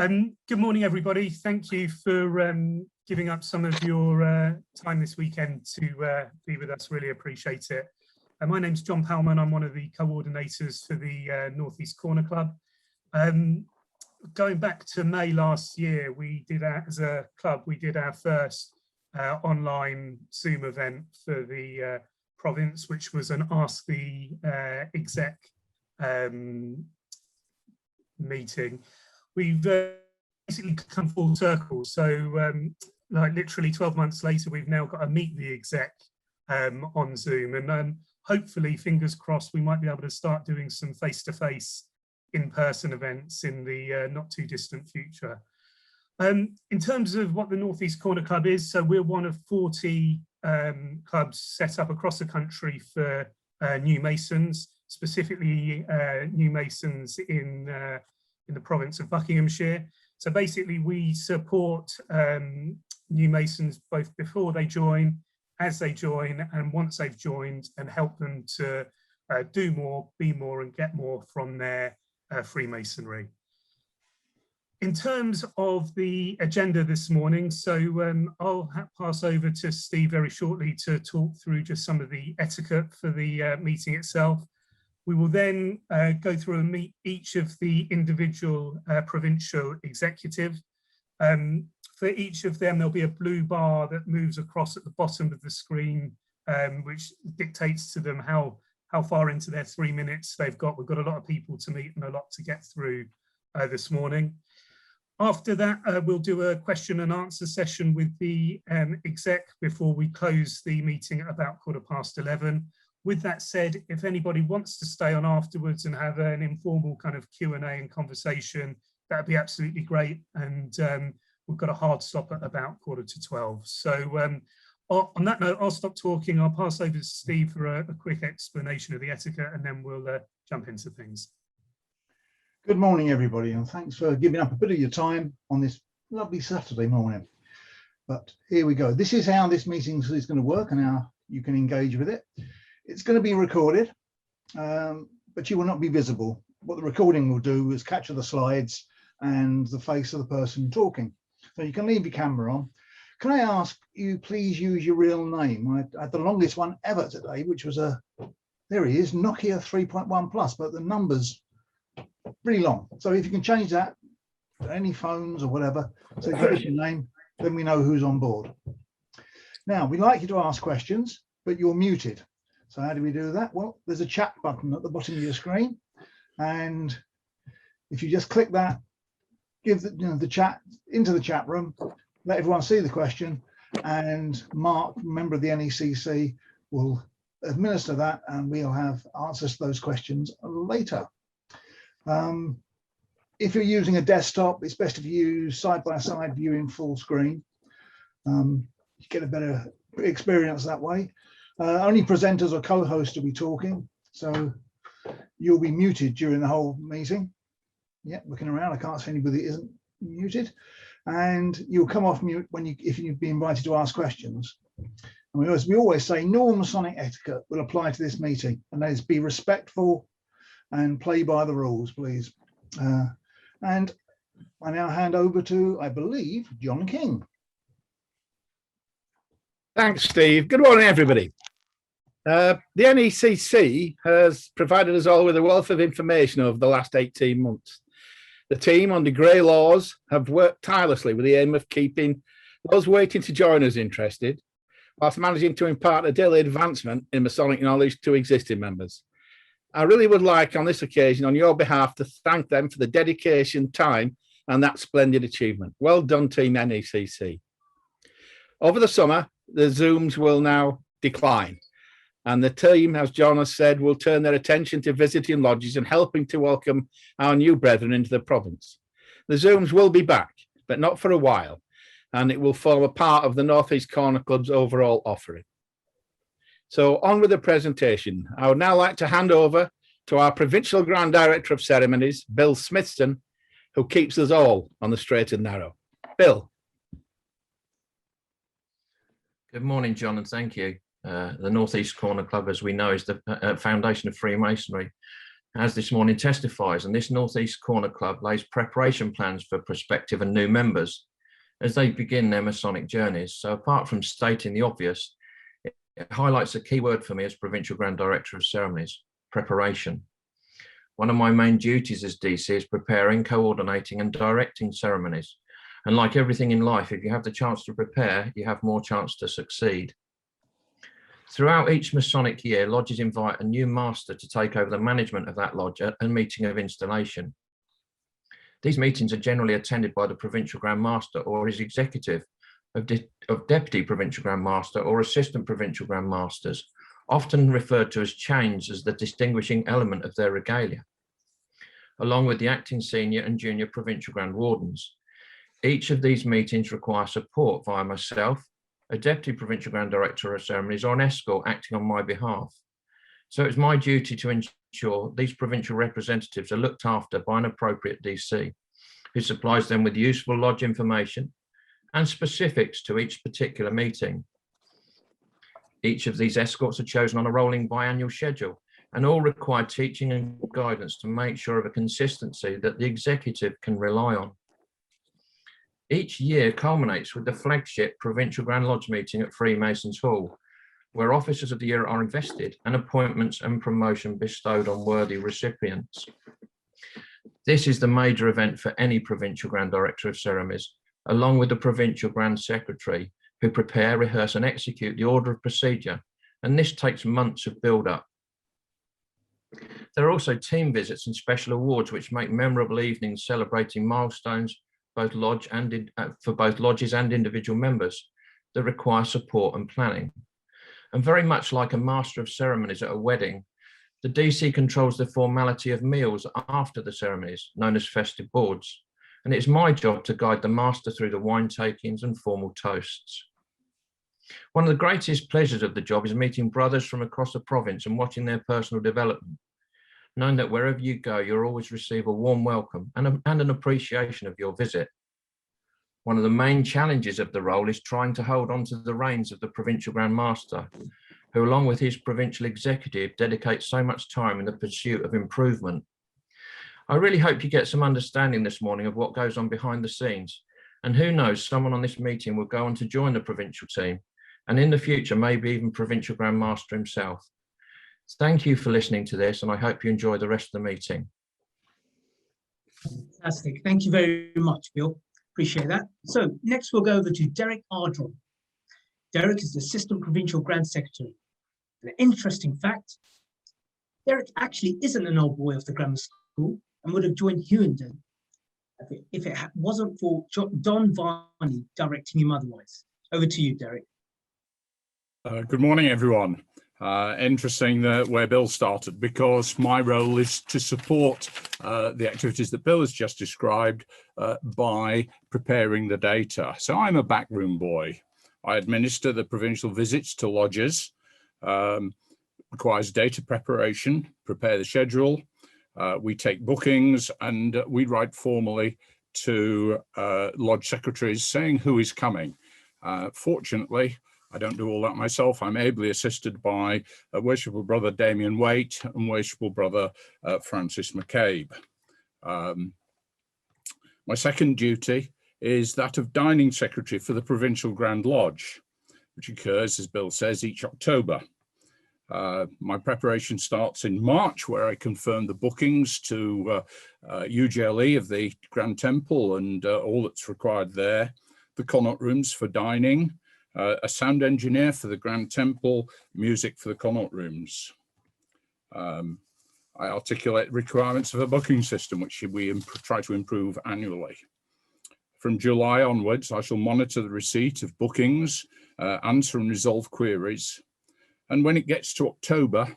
Good morning, everybody. Thank you for giving up some of your time this weekend to be with us. Really appreciate it. My name's John Palman. I'm one of the coordinators for the North East Corner Club. Going back to May last year, we did, as a club, we did our first online Zoom event for the province, which was an Ask the Exec meeting. We've basically come full circle. So like literally 12 months later, we've now got to meet the exec on Zoom, and hopefully, fingers crossed, we might be able to start doing some face-to-face in-person events in the not too distant future. In terms of what the North East Corner Club is, so we're one of 40 clubs set up across the country for new Masons, specifically new Masons in the Province of Buckinghamshire. So basically we support new Masons both before they join, as they join, and once they've joined, and help them to do more, be more, and get more from their Freemasonry. In terms of the agenda this morning, so I'll pass over to Steve very shortly to talk through just some of the etiquette for the meeting itself. We will then go through and meet each of the individual provincial executive. For each of them, there'll be a blue bar that moves across at the bottom of the screen, which dictates to them how far into their 3 minutes they've got. We've got a lot of people to meet and a lot to get through this morning. After that, we'll do a question and answer session with the exec before we close the meeting at about 11:15. With that said, if anybody wants to stay on afterwards and have an informal kind of Q&A and conversation, that'd be absolutely great. And we've got a hard stop at about 11:45. So on that note, I'll stop talking. I'll pass over to Steve for a quick explanation of the etiquette, and then we'll jump into things. Good morning, everybody, and thanks for giving up a bit of your time on this lovely Saturday morning. But here we go. This is how this meeting is going to work and how you can engage with it. It's going to be recorded, but you will not be visible. What the recording will do is capture the slides and the face of the person talking. So you can leave your camera on. Can I ask you please use your real name? I had the longest one ever today, which was there he is, Nokia 3.1 Plus, but the number's pretty long. So if you can change that to any phones or whatever, so give us your name, then we know who's on board. Now, we'd like you to ask questions, but you're muted. So how do we do that? Well, there's a chat button at the bottom of your screen, and if you just click that, give the chat into the chat room, let everyone see the question, and Mark, member of the NECC, will administer that, and we'll have answers to those questions later. If you're using a desktop, it's best if you use side-by-side viewing full screen. You get a better experience that way. Only presenters or co-hosts will be talking, so you'll be muted during the whole meeting. Yeah, looking around, I can't see anybody that isn't muted, and you'll come off mute if you've been invited to ask questions. And as we always say, normal Masonic etiquette will apply to this meeting, and that is be respectful and play by the rules, please. And I now hand over to, I believe, John King. Thanks, Steve. Good morning, everybody. The NECC has provided us all with a wealth of information over the last 18 months. The team under grey laws have worked tirelessly with the aim of keeping those waiting to join us interested, whilst managing to impart a daily advancement in Masonic knowledge to existing members. I really would like on this occasion, on your behalf, to thank them for the dedication, time, and that splendid achievement. Well done, Team NECC. Over the summer, the Zooms will now decline, and the team, as John has said, will turn their attention to visiting lodges and helping to welcome our new brethren into the province. The Zooms will be back, but not for a while, and it will form a part of the North East Corner Club's overall offering. So on with the presentation. I would now like to hand over to our Provincial Grand Director of Ceremonies, Bill Smithson, who keeps us all on the straight and narrow. Bill. Good morning, John, and thank you. The North East Corner Club, as we know, is the foundation of Freemasonry. as this morning testifies, and this North East Corner Club lays preparation plans for prospective and new members as they begin their Masonic journeys. So apart from stating the obvious, it highlights a key word for me as Provincial Grand Director of Ceremonies: preparation. One of my main duties as DC is preparing, coordinating and directing ceremonies. And like everything in life, if you have the chance to prepare, you have more chance to succeed. Throughout each Masonic year, lodges invite a new master to take over the management of that lodge at a meeting of installation. These meetings are generally attended by the Provincial Grand Master or his executive of Deputy Provincial Grand Master or Assistant Provincial Grand Masters, often referred to as chains as the distinguishing element of their regalia, along with the acting senior and junior Provincial Grand Wardens. Each of these meetings require support via myself, a Deputy Provincial Grand Director of Ceremonies, or an escort acting on my behalf. So it's my duty to ensure these provincial representatives are looked after by an appropriate DC, who supplies them with useful lodge information and specifics to each particular meeting. Each of these escorts are chosen on a rolling biannual schedule and all require teaching and guidance to make sure of a consistency that the executive can rely on. Each year culminates with the flagship Provincial Grand Lodge meeting at Freemasons Hall, where Officers of the Year are invested and appointments and promotion bestowed on worthy recipients. This is the major event for any Provincial Grand Director of Ceremonies, along with the Provincial Grand Secretary, who prepare, rehearse and execute the order of procedure, and this takes months of build-up. There are also team visits and special awards which make memorable evenings celebrating milestones for both lodges and individual members that require support and planning. And very much like a master of ceremonies at a wedding, the DC controls the formality of meals after the ceremonies, known as festive boards. And it's my job to guide the master through the wine takings and formal toasts. One of the greatest pleasures of the job is meeting brothers from across the province and watching their personal development, knowing that wherever you go, you'll always receive a warm welcome and an appreciation of your visit. One of the main challenges of the role is trying to hold on to the reins of the Provincial Grand Master, who along with his provincial executive dedicates so much time in the pursuit of improvement. I really hope you get some understanding this morning of what goes on behind the scenes, and who knows, someone on this meeting will go on to join the provincial team, and in the future, maybe even Provincial Grand Master himself. Thank you for listening to this, and I hope you enjoy the rest of the meeting. Fantastic. Thank you very much, Bill. Appreciate that. So next we'll go over to Derrick Ardron. Derrick is the Assistant Provincial Grand Secretary. An interesting fact, Derrick actually isn't an old boy of the grammar school and would have joined Hugh if it wasn't for Don Varney directing him otherwise. Over to you, Derrick. Good morning, everyone. Interesting where Bill started, because my role is to support the activities that Bill has just described by preparing the data. So I'm a backroom boy. I administer the provincial visits to lodges, requires data preparation, prepare the schedule. We take bookings and we write formally to lodge secretaries saying who is coming. Fortunately, I don't do all that myself. I'm ably assisted by Worshipful Brother Damien Waite and Worshipful Brother Francis McCabe. My second duty is that of Dining Secretary for the Provincial Grand Lodge, which occurs, as Bill says, each October. My preparation starts in March, where I confirm the bookings to UGLE of the Grand Temple and all that's required there, the Connaught Rooms for dining, a sound engineer for the Grand Temple, music for the Connaught Rooms. I articulate requirements of a booking system, which we try to improve annually. From July onwards, I shall monitor the receipt of bookings, answer and resolve queries. And when it gets to October,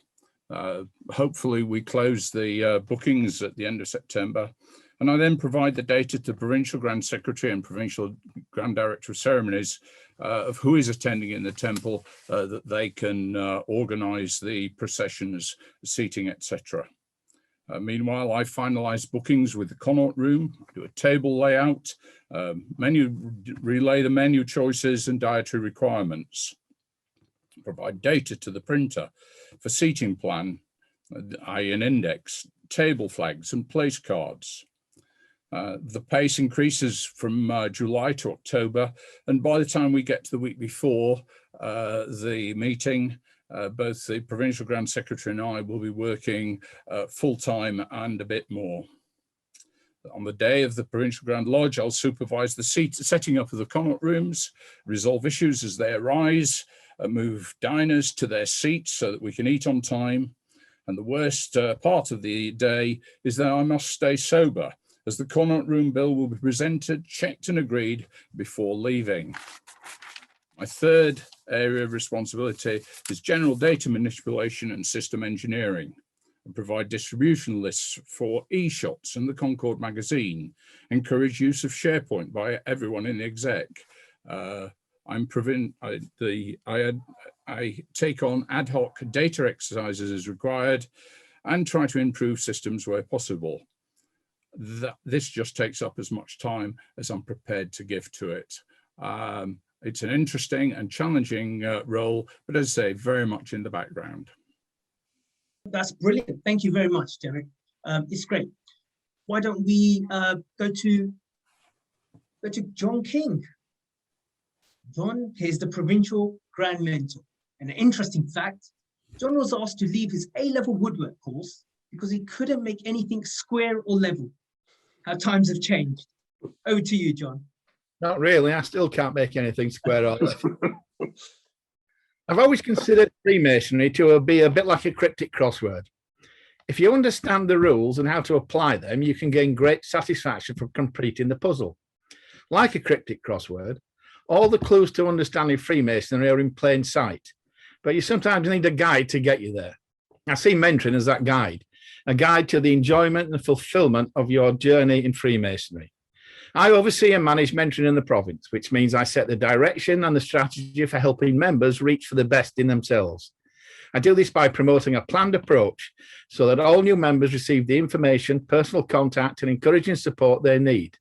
hopefully we close the bookings at the end of September. And I then provide the data to Provincial Grand Secretary and Provincial Grand Director of Ceremonies of who is attending in the temple, that they can organise the processions, seating, etc. Meanwhile, I finalise bookings with the Connaught Room, do a table layout, relay the menu choices and dietary requirements, provide data to the printer for seating plan, i.e. an index, table flags and place cards. The pace increases from July to October, and by the time we get to the week before the meeting, both the Provincial Grand Secretary and I will be working full-time and a bit more. On the day of the Provincial Grand Lodge, I'll supervise the setting up of the connaught rooms, resolve issues as they arise, move diners to their seats so that we can eat on time. And the worst part of the day is that I must stay sober, as the connaught room bill will be presented, checked and agreed before leaving. My third area of responsibility is general data manipulation and system engineering, and provide distribution lists for e-shots and the Concord magazine, encourage use of SharePoint by everyone in the exec. I take on ad hoc data exercises as required and try to improve systems where possible. This just takes up as much time as I'm prepared to give to it. It's an interesting and challenging role, but as I say, very much in the background. That's brilliant. Thank you very much, Derrick. It's great. Why don't we go to John King? John is the Provincial Grand Mentor. And an interesting fact, John was asked to leave his A-level woodwork course because he couldn't make anything square or level. How times have changed. Over to you, John. Not really. I still can't make anything square or level. I've always considered Freemasonry to be a bit like a cryptic crossword. If you understand the rules and how to apply them, you can gain great satisfaction from completing the puzzle. Like a cryptic crossword, all the clues to understanding Freemasonry are in plain sight, but you sometimes need a guide to get you there. I see mentoring as that guide, a guide to the enjoyment and fulfillment of your journey in Freemasonry. I oversee and manage mentoring in the province, which means I set the direction and the strategy for helping members reach for the best in themselves. I do this by promoting a planned approach so that all new members receive the information, personal contact, and encouraging support they need.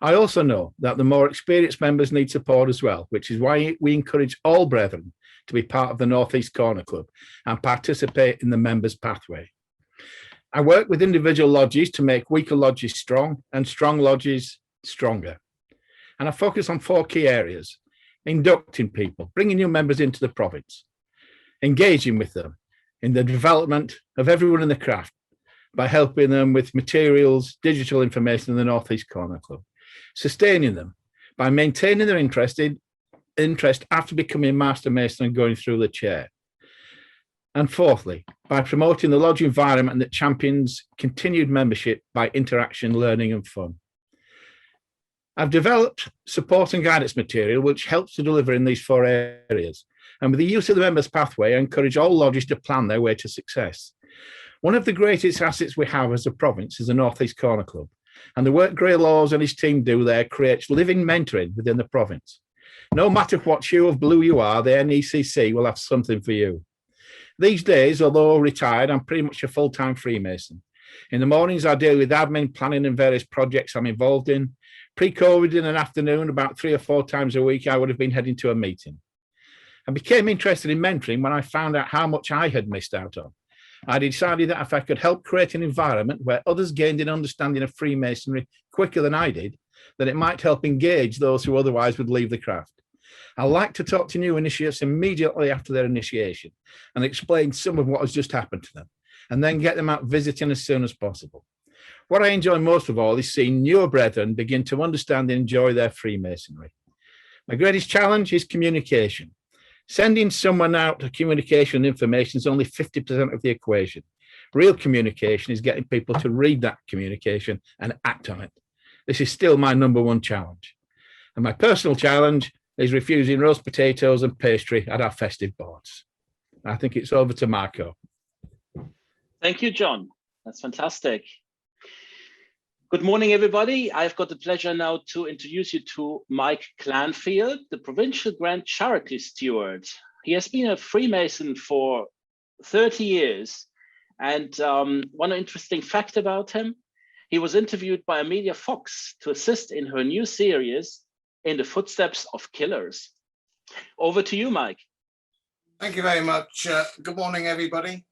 I also know that the more experienced members need support as well, which is why we encourage all brethren to be part of the North East Corner Club and participate in the members' pathway. I work with individual lodges to make weaker lodges strong and strong lodges stronger. And I focus on 4 key areas: inducting people, bringing new members into the province, engaging with them in the development of everyone in the craft by helping them with materials, digital information in the North East Corner Club, sustaining them by maintaining their interest after becoming Master Mason and going through the chair. And fourthly, by promoting the lodge environment that champions continued membership by interaction, learning and fun. I've developed support and guidance material which helps to deliver in these 4 areas. And with the use of the members' pathway, I encourage all lodges to plan their way to success. One of the greatest assets we have as a province is the North East Corner Club. And the work Grey Laws and his team do there creates living mentoring within the province. No matter what hue of blue you are, the NECC will have something for you. These days, although retired, I'm pretty much a full-time Freemason. In the mornings, I deal with admin, planning and various projects I'm involved in. Pre-COVID in an afternoon, about 3 or 4 times a week, I would have been heading to a meeting. I became interested in mentoring when I found out how much I had missed out on. I decided that if I could help create an environment where others gained an understanding of Freemasonry quicker than I did, that it might help engage those who otherwise would leave the craft. I like to talk to new initiates immediately after their initiation and explain some of what has just happened to them, and then get them out visiting as soon as possible. What I enjoy most of all is seeing newer brethren begin to understand and enjoy their Freemasonry. My greatest challenge is communication. Sending someone out to communication information is only 50% of the equation. Real communication is getting people to read that communication and act on it. This is still my #1 challenge. And my personal challenge is refusing roast potatoes and pastry at our festive boards. I think it's over to Marco. Thank you, John. That's fantastic. Good morning, everybody. I've got the pleasure now to introduce you to Mike Clanfield, the Provincial Grand Charity Steward. He has been a Freemason for 30 years. And one interesting fact about him, he was interviewed by Amelia Fox to assist in her new series, In the Footsteps of Killers. Over to you, Mike. Thank you very much. Good morning, everybody.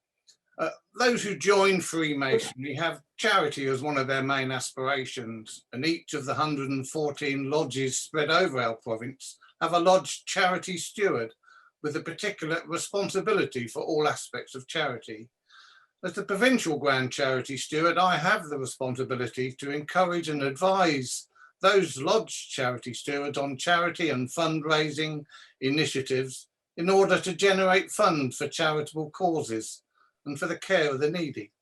Those who join Freemasonry have charity as one of their main aspirations, and each of the 114 lodges spread over our province have a lodge charity steward with a particular responsibility for all aspects of charity. As the Provincial Grand Charity Steward, I have the responsibility to encourage and advise those lodge charity stewards on charity and fundraising initiatives in order to generate funds for charitable causes and for the care of the needy.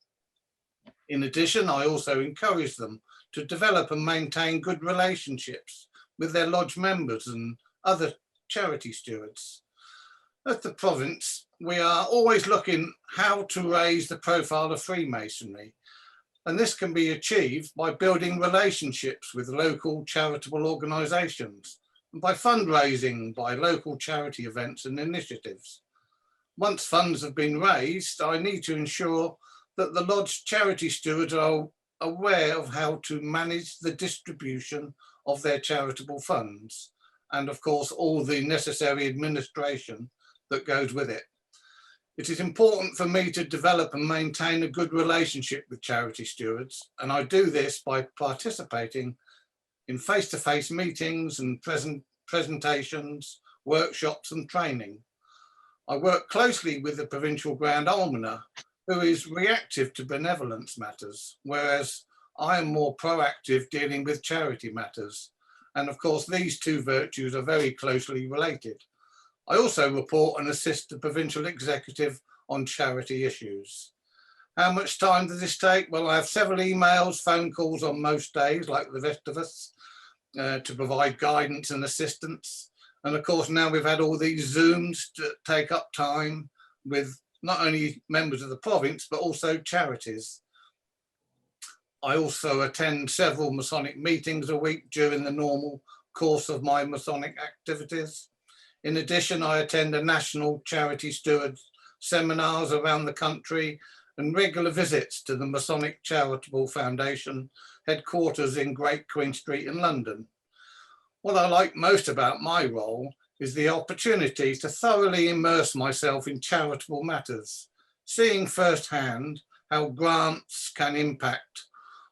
In addition, I also encourage them to develop and maintain good relationships with their lodge members and other charity stewards. At the province, we are always looking how to raise the profile of Freemasonry, and this can be achieved by building relationships with local charitable organisations and by fundraising by local charity events and initiatives. Once funds have been raised, I need to ensure that the lodge charity stewards are aware of how to manage the distribution of their charitable funds, and of course all the necessary administration that goes with it. It is important for me to develop and maintain a good relationship with charity stewards, and I do this by participating in face-to-face meetings and presentations, workshops and training. I work closely with the Provincial Grand Almoner, who is reactive to benevolence matters, whereas I am more proactive dealing with charity matters. And of course, these two virtues are very closely related. I also report and assist the Provincial Executive on charity issues. How much time does this take? Well, I have several emails, phone calls on most days, like the rest of us, to provide guidance and assistance. And of course, now we've had all these Zooms to take up time with not only members of the province, but also charities. I also attend several Masonic meetings a week during the normal course of my Masonic activities. In addition, I attend a national charity steward seminars around the country and regular visits to the Masonic Charitable Foundation headquarters in Great Queen Street in London. What I like most about my role is the opportunity to thoroughly immerse myself in charitable matters, seeing firsthand how grants can impact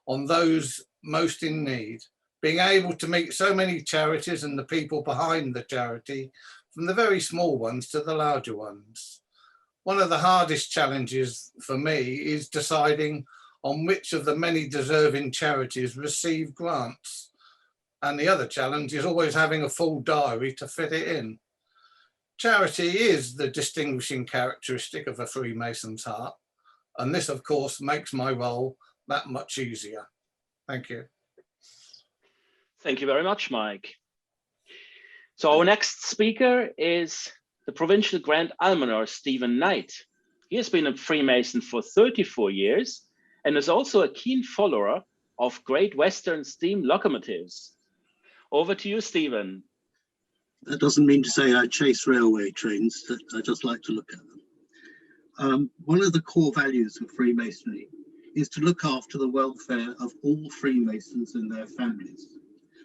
on those most in need, being able to meet so many charities and the people behind the charity, from the very small ones to the larger ones. One of the hardest challenges for me is deciding on which of the many deserving charities receive grants. And the other challenge is always having a full diary to fit it in. Charity is the distinguishing characteristic of a Freemason's heart, and this, of course, makes my role that much easier. Thank you. Thank you very much, Mike. So our next speaker is the Provincial Grand Almoner, Stephen Knight. He has been a Freemason for 34 years and is also a keen follower of Great Western steam locomotives. Over to you, Stephen. That doesn't mean to say I chase railway trains, I just like to look at them. One of the core values of Freemasonry is to look after the welfare of all Freemasons and their families.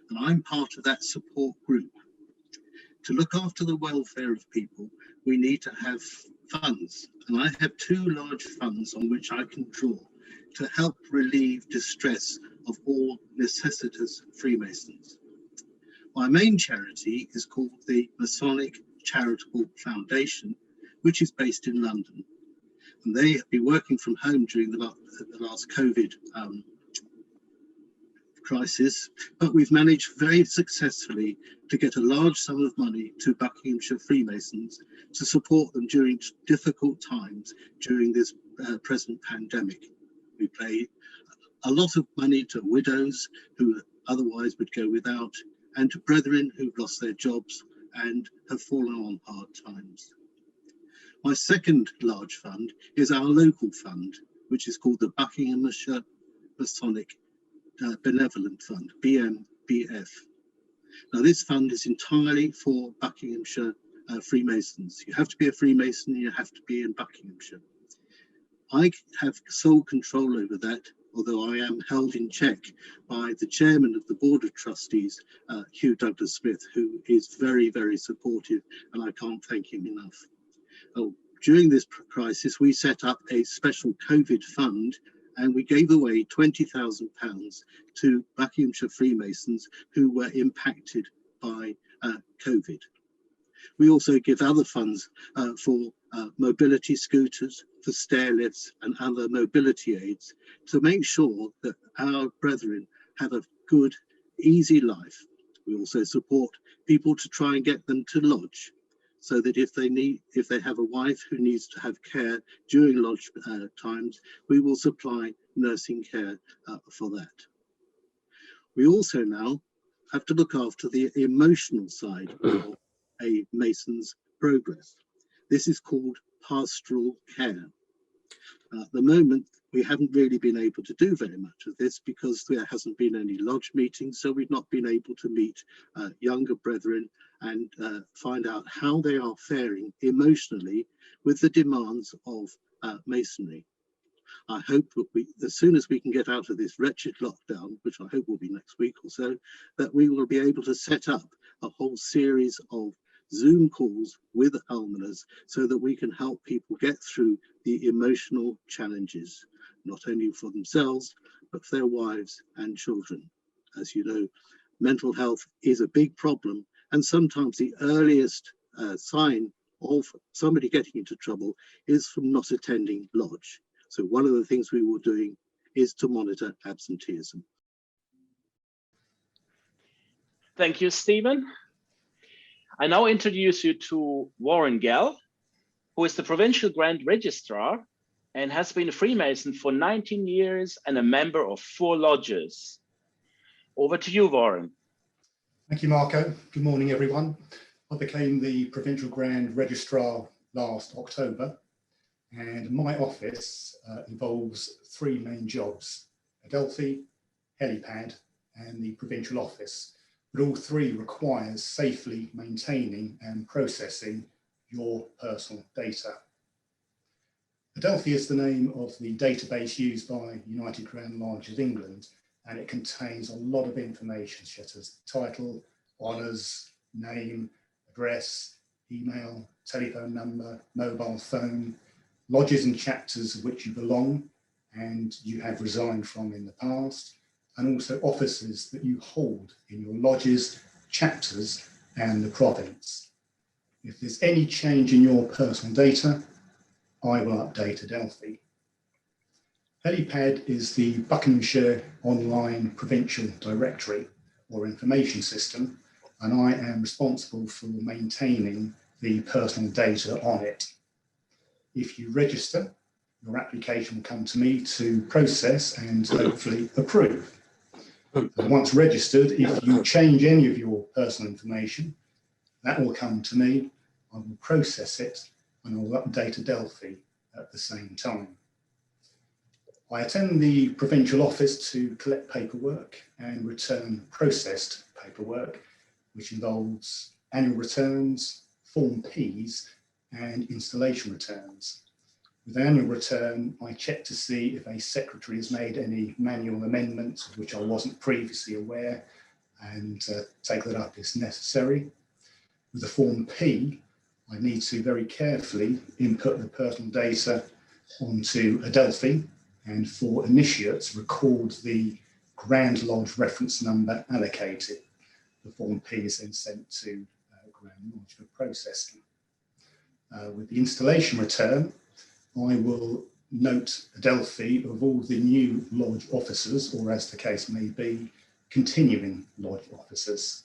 And I'm part of that support group. To look after the welfare of people, we need to have funds. And I have two large funds on which I can draw to help relieve distress of all necessitous Freemasons. My main charity is called the Masonic Charitable Foundation, which is based in London. And they have been working from home during the last COVID crisis, but we've managed very successfully to get a large sum of money to Buckinghamshire Freemasons to support them during difficult times during this present pandemic. We pay a lot of money to widows who otherwise would go without, and to brethren who've lost their jobs and have fallen on hard times. My second large fund is our local fund, which is called the Buckinghamshire Masonic Benevolent Fund, BMBF. Now, this fund is entirely for Buckinghamshire Freemasons. You have to be a Freemason and you have to be in Buckinghamshire. I have sole control over that, although I am held in check by the chairman of the Board of Trustees, Hugh Smith, who is very, very supportive, and I can't thank him enough. Oh, During this crisis, we set up a special COVID fund and we gave away £20,000 to Buckinghamshire Freemasons who were impacted by COVID. We also give other funds for mobility scooters, for stair lifts and other mobility aids to make sure that our brethren have a good, easy life. We also support people to try and get them to lodge, so that if they have a wife who needs to have care during lodge times, we will supply nursing care for that. We also now have to look after the emotional side of a Mason's progress. This is called pastoral care. At the moment, we haven't really been able to do very much of this because there hasn't been any lodge meetings, so we've not been able to meet younger brethren and find out how they are faring emotionally with the demands of Masonry. I hope that as soon as we can get out of this wretched lockdown, which I hope will be next week or so, that we will be able to set up a whole series of Zoom calls with almoners so that we can help people get through the emotional challenges, not only for themselves, but for their wives and children. As you know, mental health is a big problem, and sometimes the earliest sign of somebody getting into trouble is from not attending lodge. So one of the things we were doing is to monitor absenteeism. Thank you, Stephen. I now introduce you to Warren Gell, who is the Provincial Grand Registrar and has been a Freemason for 19 years and a member of 4 lodges. Over to you, Warren. Thank you, Marco. Good morning, everyone. I became the Provincial Grand Registrar last October, and my office involves 3 main jobs: Adelphi, helipad, and the provincial office. But all 3 requires safely maintaining and processing your personal data. Adelphi is the name of the database used by United Grand Lodge of England, and it contains a lot of information such as title, honours, name, address, email, telephone number, mobile phone, lodges and chapters of which you belong and you have resigned from in the past, and also offices that you hold in your lodges, chapters, and the province. If there's any change in your personal data, I will update Adelphi. Helipad is the Buckinghamshire Online Provincial Directory or information system, and I am responsible for maintaining the personal data on it. If you register, your application will come to me to process and hopefully approve. And once registered, if you change any of your personal information, that will come to me, I will process it, and I will update Adelphi at the same time. I attend the provincial office to collect paperwork and return processed paperwork, which involves annual returns, Form Ps, and installation returns. With the annual return, I check to see if a secretary has made any manual amendments of which I wasn't previously aware, and take that up if necessary. With the Form P, I need to very carefully input the personal data onto Adelphi, and for initiates, record the Grand Lodge reference number allocated. The Form P is then sent to Grand Lodge for processing. With the installation return, I will note Adelphi of all the new lodge officers, or as the case may be, continuing lodge officers.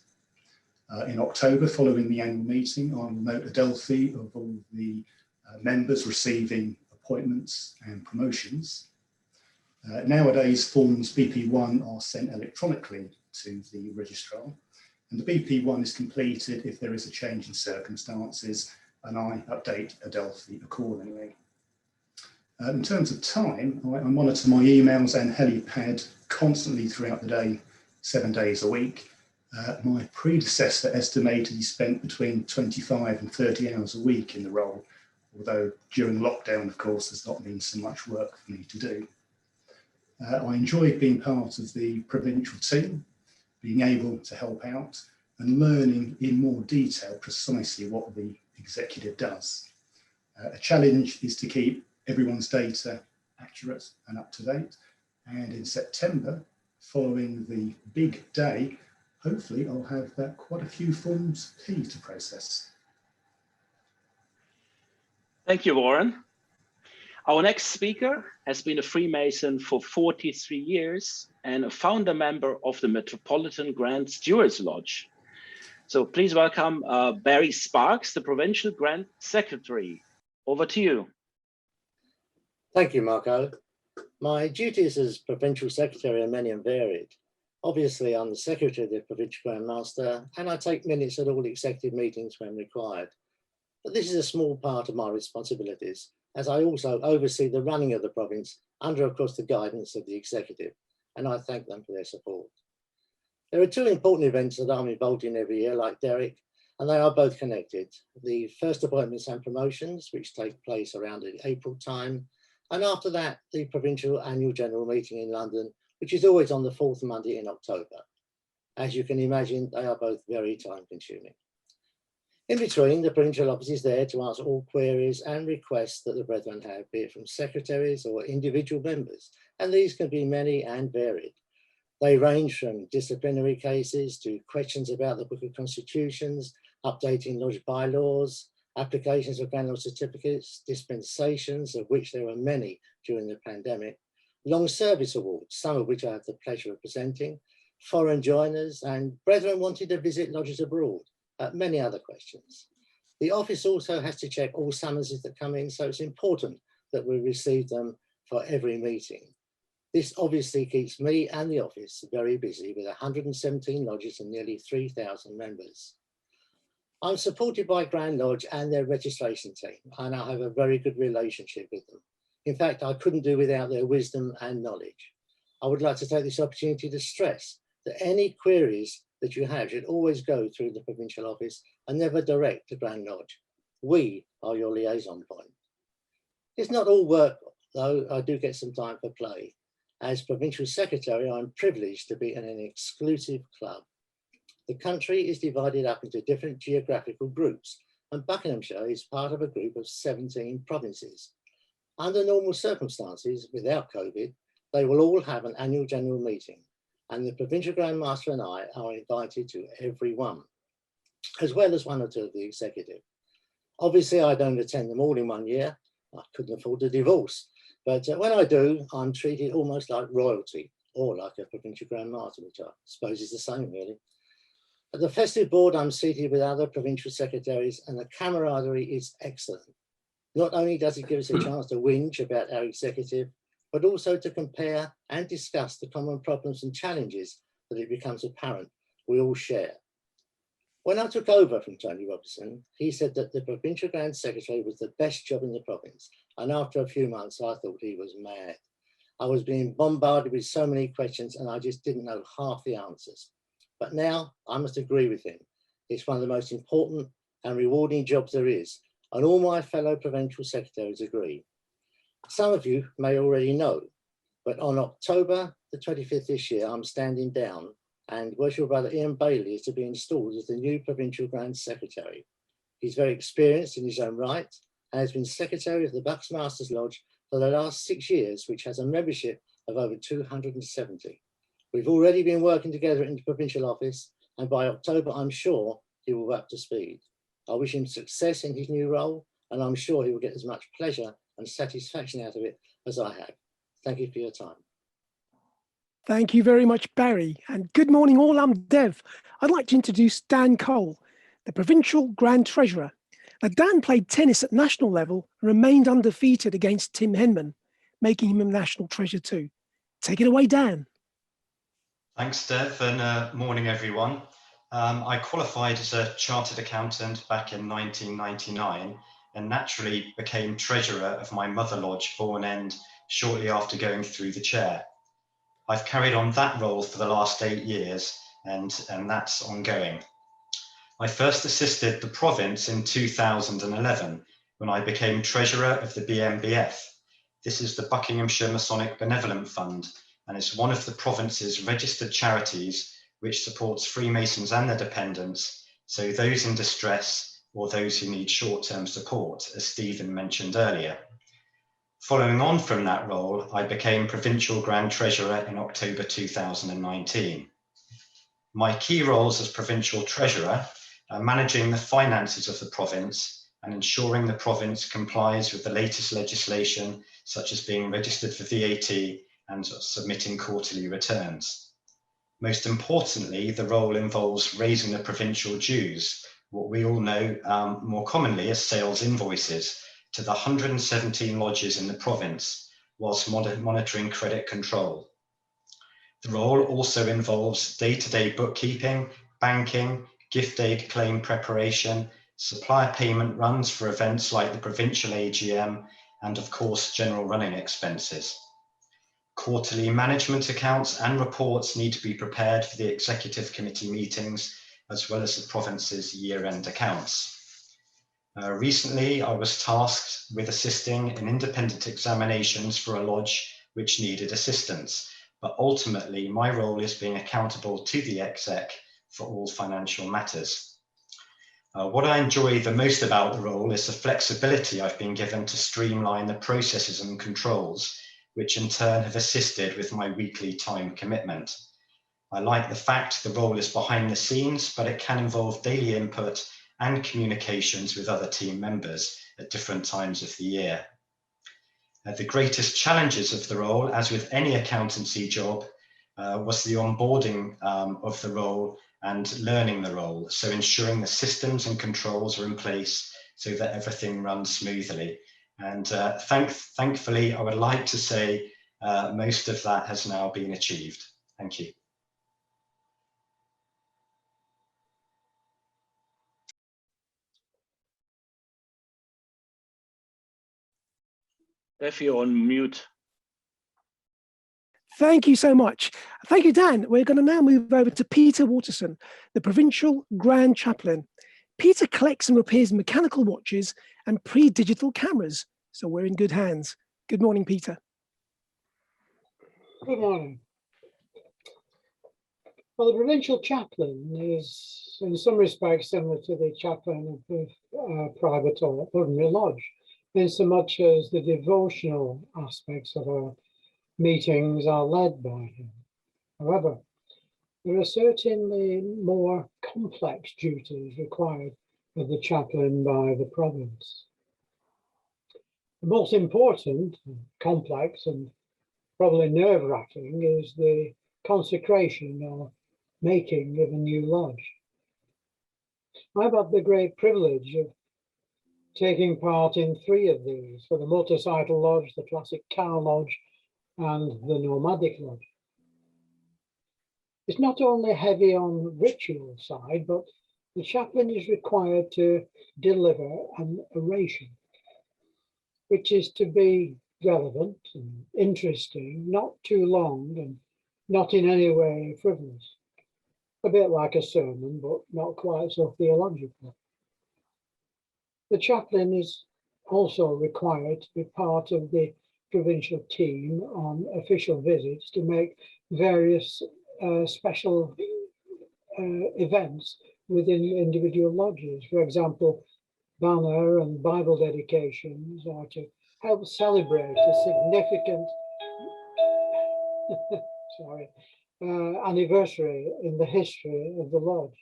In October, following the annual meeting, I will note Adelphi of all the members receiving appointments and promotions. Nowadays, forms BP1 are sent electronically to the registrar, and the BP1 is completed if there is a change in circumstances, and I update Adelphi accordingly. In terms of time, I monitor my emails and helipad constantly throughout the day, 7 days a week. My predecessor estimated he spent between 25 and 30 hours a week in the role, although during lockdown, of course, there's not been so much work for me to do. I enjoy being part of the provincial team, being able to help out and learning in more detail precisely what the executive does. A challenge is to keep everyone's data accurate and up to date. And in September, following the big day, hopefully I'll have quite a few Forms P to process. Thank you, Warren. Our next speaker has been a Freemason for 43 years and a founder member of the Metropolitan Grand Stewards Lodge. So please welcome Barry Sparks, the Provincial Grand Secretary. Over to you. Thank you, Marco. My duties as Provincial Secretary are many and varied. Obviously, I'm the Secretary of the Provincial Grand Master, and I take minutes at all executive meetings when required. But this is a small part of my responsibilities, as I also oversee the running of the province under, of course, the guidance of the Executive, and I thank them for their support. There are two important events that I'm involved in every year, like Derrick, and they are both connected. The first appointments and promotions, which take place around the April time, and after that, the Provincial Annual General Meeting in London, which is always on the fourth Monday in October. As you can imagine, they are both very time-consuming. In between, the Provincial Office is there to answer all queries and requests that the brethren have, be it from secretaries or individual members, and these can be many and varied. They range from disciplinary cases to questions about the Book of Constitutions, updating lodge bylaws, applications of Grand Lodge certificates, dispensations, of which there were many during the pandemic, long service awards, some of which I have the pleasure of presenting, foreign joiners, and brethren wanting to visit lodges abroad, many other questions. The office also has to check all summonses that come in, so it's important that we receive them for every meeting. This obviously keeps me and the office very busy with 117 lodges and nearly 3,000 members. I'm supported by Grand Lodge and their registration team, and I have a very good relationship with them. In fact, I couldn't do without their wisdom and knowledge. I would like to take this opportunity to stress that any queries that you have should always go through the Provincial Office and never direct to Grand Lodge. We are your liaison point. It's not all work, though I do get some time for play. As Provincial Secretary, I'm privileged to be in an exclusive club. The country is divided up into different geographical groups, and Buckinghamshire is part of a group of 17 provinces. Under normal circumstances, without COVID, they will all have an annual general meeting, and the Provincial Grand Master and I are invited to every one, as well as one or two of the Executive. Obviously, I don't attend them all in 1 year. I couldn't afford a divorce. But when I do, I'm treated almost like royalty, or like a Provincial Grand Master, which I suppose is the same, really. At the festive board, I'm seated with other provincial secretaries, and the camaraderie is excellent. Not only does it give us a chance to whinge about our Executive, but also to compare and discuss the common problems and challenges that it becomes apparent we all share. When I took over from Tony Robertson, he said that the Provincial Grand Secretary was the best job in the province, and after a few months, I thought he was mad. I was being bombarded with so many questions, and I just didn't know half the answers. But now I must agree with him. It's one of the most important and rewarding jobs there is, and all my fellow provincial secretaries agree. Some of you may already know, but on October the 25th this year, I'm standing down, and Worshipful Brother Ian Bailey is to be installed as the new Provincial Grand Secretary. He's very experienced in his own right and has been Secretary of the Bucks Masters Lodge for the last 6 years, which has a membership of over 270. We've already been working together in the Provincial Office, and by October, I'm sure he will be up to speed. I wish him success in his new role, and I'm sure he will get as much pleasure and satisfaction out of it as I have. Thank you for your time. Thank you very much, Barry. And good morning all, I'm Dev. I'd like to introduce Dan Cole, the Provincial Grand Treasurer. Now, Dan played tennis at national level and remained undefeated against Tim Henman, making him a national treasure too. Take it away, Dan. Thanks, Dev, and morning, everyone. I qualified as a chartered accountant back in 1999 and naturally became treasurer of my mother lodge, Bourne End, shortly after going through the chair. I've carried on that role for the last 8 years, and that's ongoing. I first assisted the province in 2011 when I became treasurer of the BMBF. This is the Buckinghamshire Masonic Benevolent Fund, and it's one of the province's registered charities which supports Freemasons and their dependents, so those in distress or those who need short-term support, as Stephen mentioned earlier. Following on from that role, I became Provincial Grand Treasurer in October 2019. My key roles as Provincial Treasurer are managing the finances of the province and ensuring the province complies with the latest legislation, such as being registered for VAT and submitting quarterly returns. Most importantly, the role involves raising the provincial dues, what we all know more commonly as sales invoices, to the 117 lodges in the province, whilst monitoring credit control. The role also involves day-to-day bookkeeping, banking, gift aid claim preparation, supplier payment runs for events like the provincial AGM, and of course, general running expenses. Quarterly management accounts and reports need to be prepared for the Executive Committee meetings, as well as the province's year-end accounts. Recently, I was tasked with assisting in independent examinations for a lodge which needed assistance, but ultimately my role is being accountable to the exec for all financial matters. What I enjoy the most about the role is the flexibility I've been given to streamline the processes and controls, which in turn have assisted with my weekly time commitment. I like the fact the role is behind the scenes, but it can involve daily input and communications with other team members at different times of the year. The greatest challenges of the role, as with any accountancy job, was the onboarding of the role and learning the role. So ensuring the systems and controls are in place so that everything runs smoothly. And thankfully, I would like to say most of that has now been achieved. Thank you. If you're on mute. Thank you so much. Thank you, Dan. We're going to now move over to Peter Waterson, the Provincial Grand Chaplain. Peter collects and repairs mechanical watches and pre-digital cameras, so we're in good hands. Good morning, Peter. Good morning. Well, the Provincial Chaplain is in some respects similar to the Chaplain of the private or ordinary lodge, in so much as the devotional aspects of our meetings are led by him. However, there are certainly more complex duties required of the chaplain by the province. The most important, complex, and probably nerve-wracking is the consecration or making of a new lodge. I've had the great privilege of taking part in 3 of these, for the motorcycle lodge, the classic car lodge, and the nomadic lodge. It's not only heavy on ritual side, but the chaplain is required to deliver an oration, which is to be relevant and interesting, not too long and not in any way frivolous. A bit like a sermon, but not quite so theological. The chaplain is also required to be part of the provincial team on official visits to make various special events within individual lodges. For example, banner and Bible dedications, or to help celebrate a significant anniversary in the history of the lodge.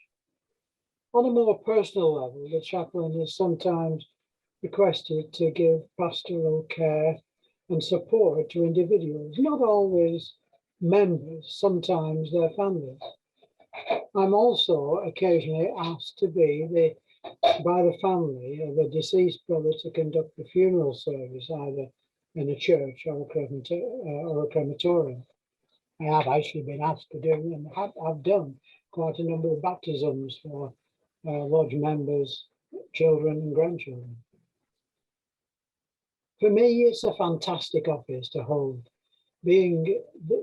On a more personal level, the chaplain is sometimes requested to give pastoral care and support to individuals, not always members, sometimes their families. I'm also occasionally asked to be by the family of a deceased brother to conduct the funeral service, either in a church or a crematorium. I have actually been asked to do, and I've done quite a number of baptisms for lodge members, children and grandchildren. For me, it's a fantastic office to hold, being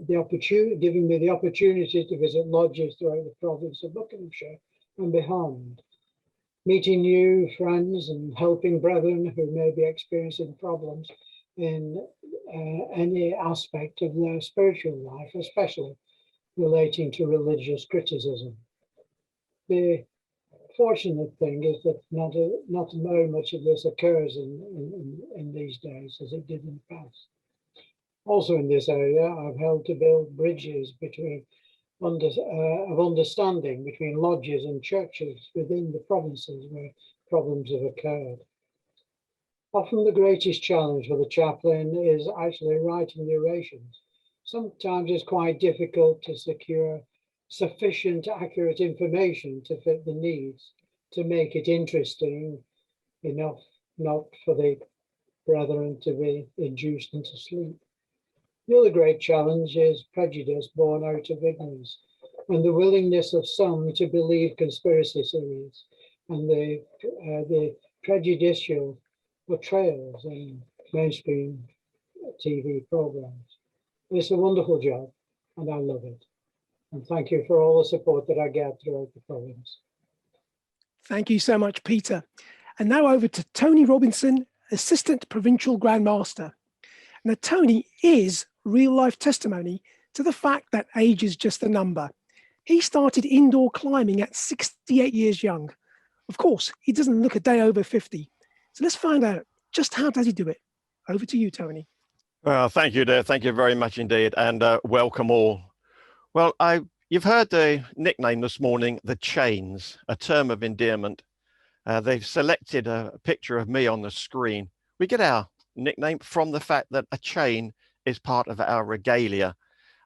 the opportunity, giving me the opportunity to visit lodges throughout the province of Buckinghamshire and beyond, meeting new friends and helping brethren who may be experiencing problems in any aspect of their spiritual life, especially relating to religious criticism. The fortunate thing is that not very much of this occurs in these days as it did in the past. Also in this area, I've helped to build bridges between of understanding between lodges and churches within the provinces where problems have occurred. Often the greatest challenge for the chaplain is actually writing the orations. Sometimes it's quite difficult to secure sufficient accurate information to fit the needs, to make it interesting enough not for the brethren to be induced into sleep. The other great challenge is prejudice born out of ignorance and the willingness of some to believe conspiracy theories and the prejudicial portrayals in mainstream TV programs. It's a wonderful job and I love it. And thank you for all the support that I get throughout the province. Thank you so much, Peter. And now over to Tony Robinson, Assistant Provincial Grand Master. Now, Tony is real-life testimony to the fact that age is just a number. He started indoor climbing at 68 years young. Of course, he doesn't look a day over 50. So let's find out just how does he do it. Over to you, Tony. Well, thank you, Derrick. Thank you very much indeed, and welcome all. Well, you've heard the nickname this morning, the Chains, a term of endearment. They've selected a picture of me on the screen. We get our nickname from the fact that a chain is part of our regalia.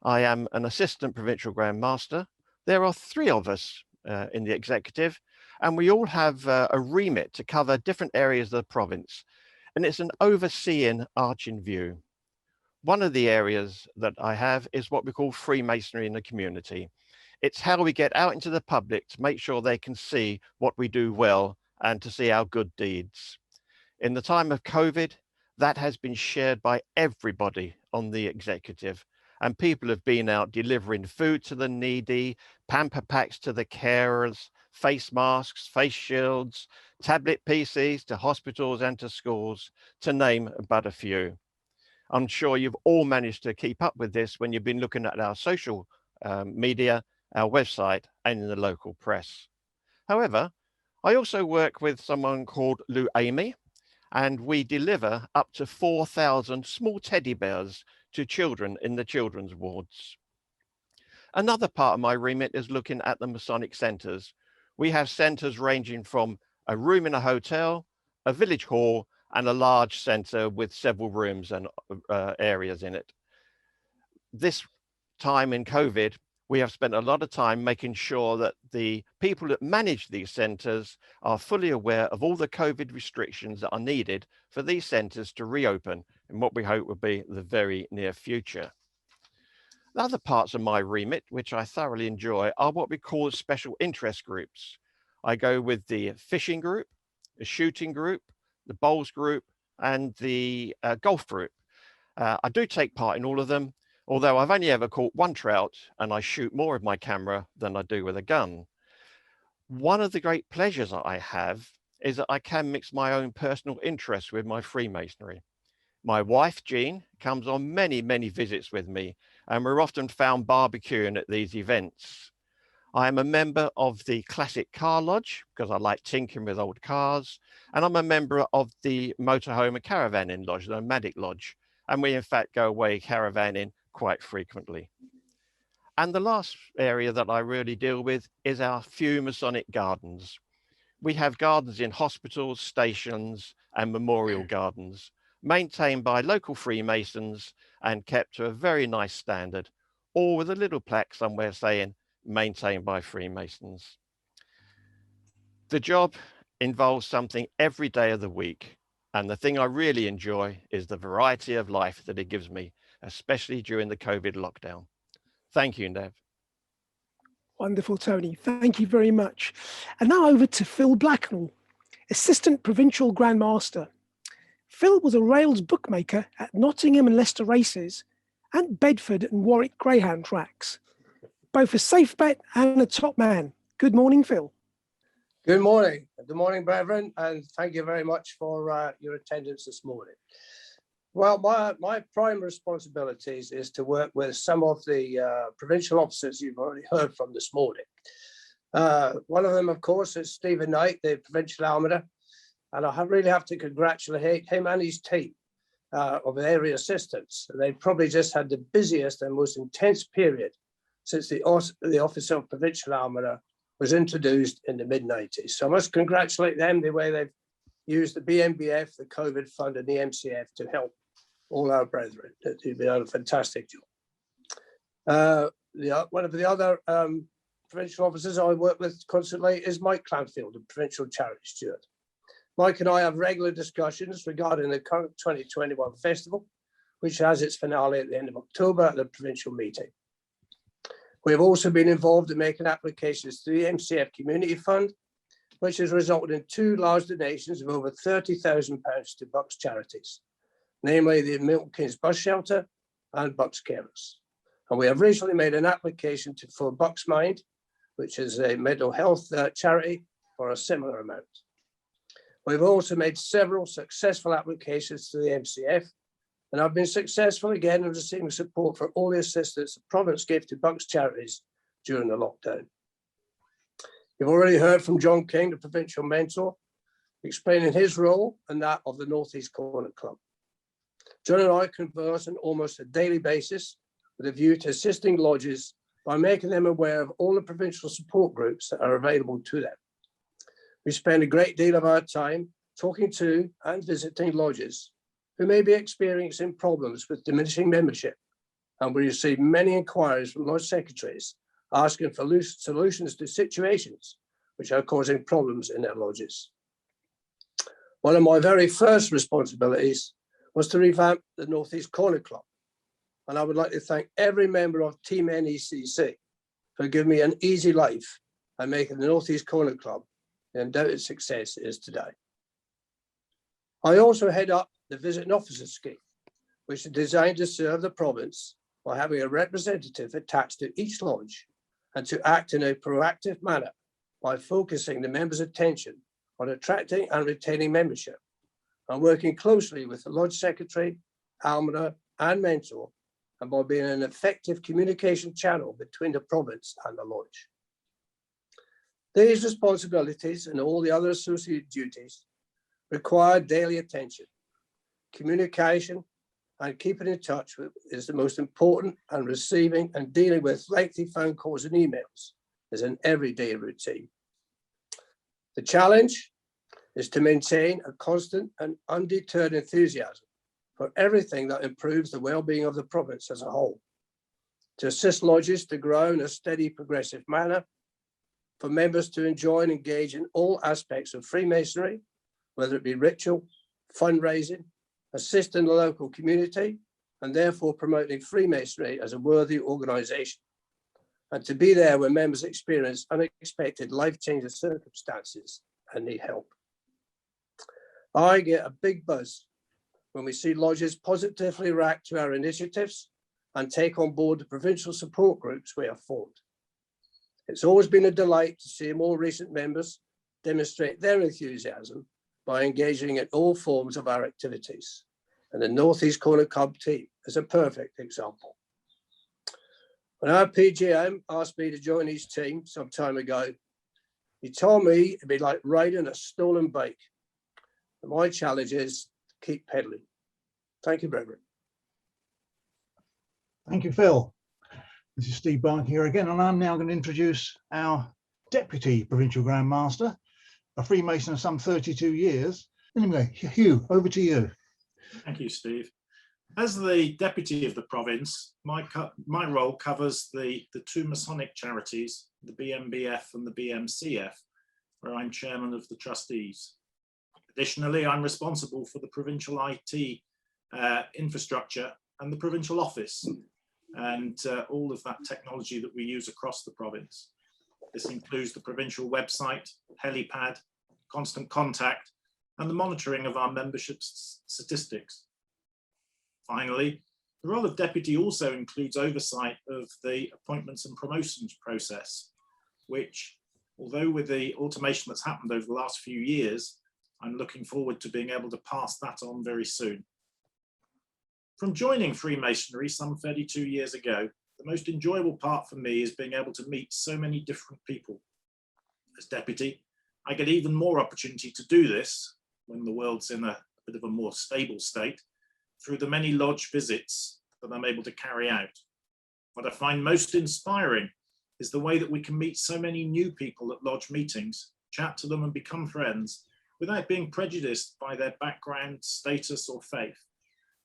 I am an Assistant Provincial Grand Master. There are 3 of us in the executive, and we all have a remit to cover different areas of the province. And it's an overseeing arching view. One of the areas that I have is what we call Freemasonry in the community. It's how we get out into the public to make sure they can see what we do well and to see our good deeds. In the time of COVID, that has been shared by everybody on the executive, and people have been out delivering food to the needy, pamper packs to the carers, face masks, face shields, tablet PCs to hospitals and to schools, to name but a few. I'm sure you've all managed to keep up with this when you've been looking at our social media, our website, and in the local press. However, I also work with someone called Lou Amy, and we deliver up to 4,000 small teddy bears to children in the children's wards. Another part of my remit is looking at the Masonic centres. We have centres ranging from a room in a hotel, a village hall, and a large centre with several rooms and areas in it. This time in COVID, we have spent a lot of time making sure that the people that manage these centres are fully aware of all the COVID restrictions that are needed for these centres to reopen in what we hope will be the very near future. The other parts of my remit, which I thoroughly enjoy, are what we call special interest groups. I go with the fishing group, the shooting group, the bowls group, and the golf group. I do take part in all of them, although I've only ever caught 1 trout and I shoot more with my camera than I do with a gun. One of the great pleasures that I have is that I can mix my own personal interests with my Freemasonry. My wife, Jean, comes on many, many visits with me, and we're often found barbecuing at these events. I am a member of the Classic Car Lodge because I like tinkering with old cars, and I'm a member of the Motorhome and Caravanning Lodge, the Nomadic Lodge, and we in fact go away caravanning quite frequently. And the last area that I really deal with is our few Masonic gardens. We have gardens in hospitals, stations, and memorial gardens, maintained by local Freemasons and kept to a very nice standard, all with a little plaque somewhere saying, maintained by Freemasons. The job involves something every day of the week, and the thing I really enjoy is the variety of life that it gives me, especially during the COVID lockdown. Thank you, Nev. Wonderful, Tony. Thank you very much. And now over to Phil Blacknell, Assistant Provincial Grand Master. Phil was a rails bookmaker at Nottingham and Leicester races and Bedford and Warwick Greyhound tracks. Both a safe bet and a top man. Good morning, Phil. Good morning. Good morning, brethren, and thank you very much for your attendance this morning. Well, my prime responsibilities is to work with some of the provincial officers you've already heard from this morning. One of them, of course, is Stephen Knight, the provincial almoner, and I really have to congratulate him and his team of area assistants. They probably just had the busiest and most intense period since the Office of Provincial Almoner was introduced in the mid-90s. So I must congratulate them the way they've used the BMBF, the COVID fund, and the MCF to help all our brethren. They've done a fantastic job. One of the other provincial officers I work with constantly is Mike Clanfield, the provincial charity steward. Mike and I have regular discussions regarding the current 2021 festival, which has its finale at the end of October at the provincial meeting. We have also been involved in making applications to the MCF Community Fund, which has resulted in 2 large donations of over £30,000 to Bucks charities, namely the Milton Keynes Bus Shelter and Bucks Carers. And we have recently made an application for Bucks Mind, which is a mental health charity, for a similar amount. We've also made several successful applications to the MCF, and I've been successful again in receiving support for all the assistance the province gave to Bucks charities during the lockdown. You've already heard from John King, the provincial mentor, explaining his role and that of the North East Corner Club. John and I converse on almost a daily basis with a view to assisting lodges by making them aware of all the provincial support groups that are available to them. We spend a great deal of our time talking to and visiting lodges who may be experiencing problems with diminishing membership, and we receive many inquiries from lodge secretaries asking for solutions to situations which are causing problems in their lodges. One of my very first responsibilities was to revamp the North East Corner Club, and I would like to thank every member of Team NECC for giving me an easy life and making the North East Corner Club the undoubted success it is today. I also head up the Visiting Officer Scheme, which is designed to serve the province by having a representative attached to each lodge and to act in a proactive manner by focusing the members' attention on attracting and retaining membership and working closely with the lodge secretary, almoner, and mentor, and by being an effective communication channel between the province and the lodge. These responsibilities and all the other associated duties require daily attention. Communication and keeping in touch with is the most important, and receiving and dealing with lengthy phone calls and emails is an everyday routine. The challenge is to maintain a constant and undeterred enthusiasm for everything that improves the well-being of the province as a whole, to assist lodges to grow in a steady, progressive manner, for members to enjoy and engage in all aspects of Freemasonry, whether it be ritual, fundraising, assisting the local community, and therefore promoting Freemasonry as a worthy organisation, and to be there when members experience unexpected life-changing circumstances and need help. I get a big buzz when we see lodges positively react to our initiatives and take on board the provincial support groups we have formed. It's always been a delight to see more recent members demonstrate their enthusiasm by engaging in all forms of our activities. And the North East Corner Club team is a perfect example. When our PGM asked me to join his team some time ago, he told me it'd be like riding a stolen bike. And my challenge is to keep pedaling. Thank you, brethren. Thank you, Phil. This is Steve Bark here again, and I'm now going to introduce our Deputy Provincial Grand Master, a Freemason of some 32 years. Anyway, Hugh, over to you. Thank you, Steve. As the Deputy of the province, my role covers the 2 Masonic charities, the BMBF and the BMCF, where I'm chairman of the trustees. Additionally, I'm responsible for the provincial IT infrastructure and the provincial office, and all of that technology that we use across the province. This includes the provincial website, helipad, constant contact, and the monitoring of our membership statistics. Finally, the role of deputy also includes oversight of the appointments and promotions process, which, although with the automation that's happened over the last few years, I'm looking forward to being able to pass that on very soon. From joining Freemasonry some 32 years ago, the most enjoyable part for me is being able to meet so many different people as deputy, I get even more opportunity to do this when the world's in a bit of a more stable state through the many lodge visits that I'm able to carry out. What I find most inspiring is the way that we can meet so many new people at lodge meetings, chat to them and become friends without being prejudiced by their background, status or faith.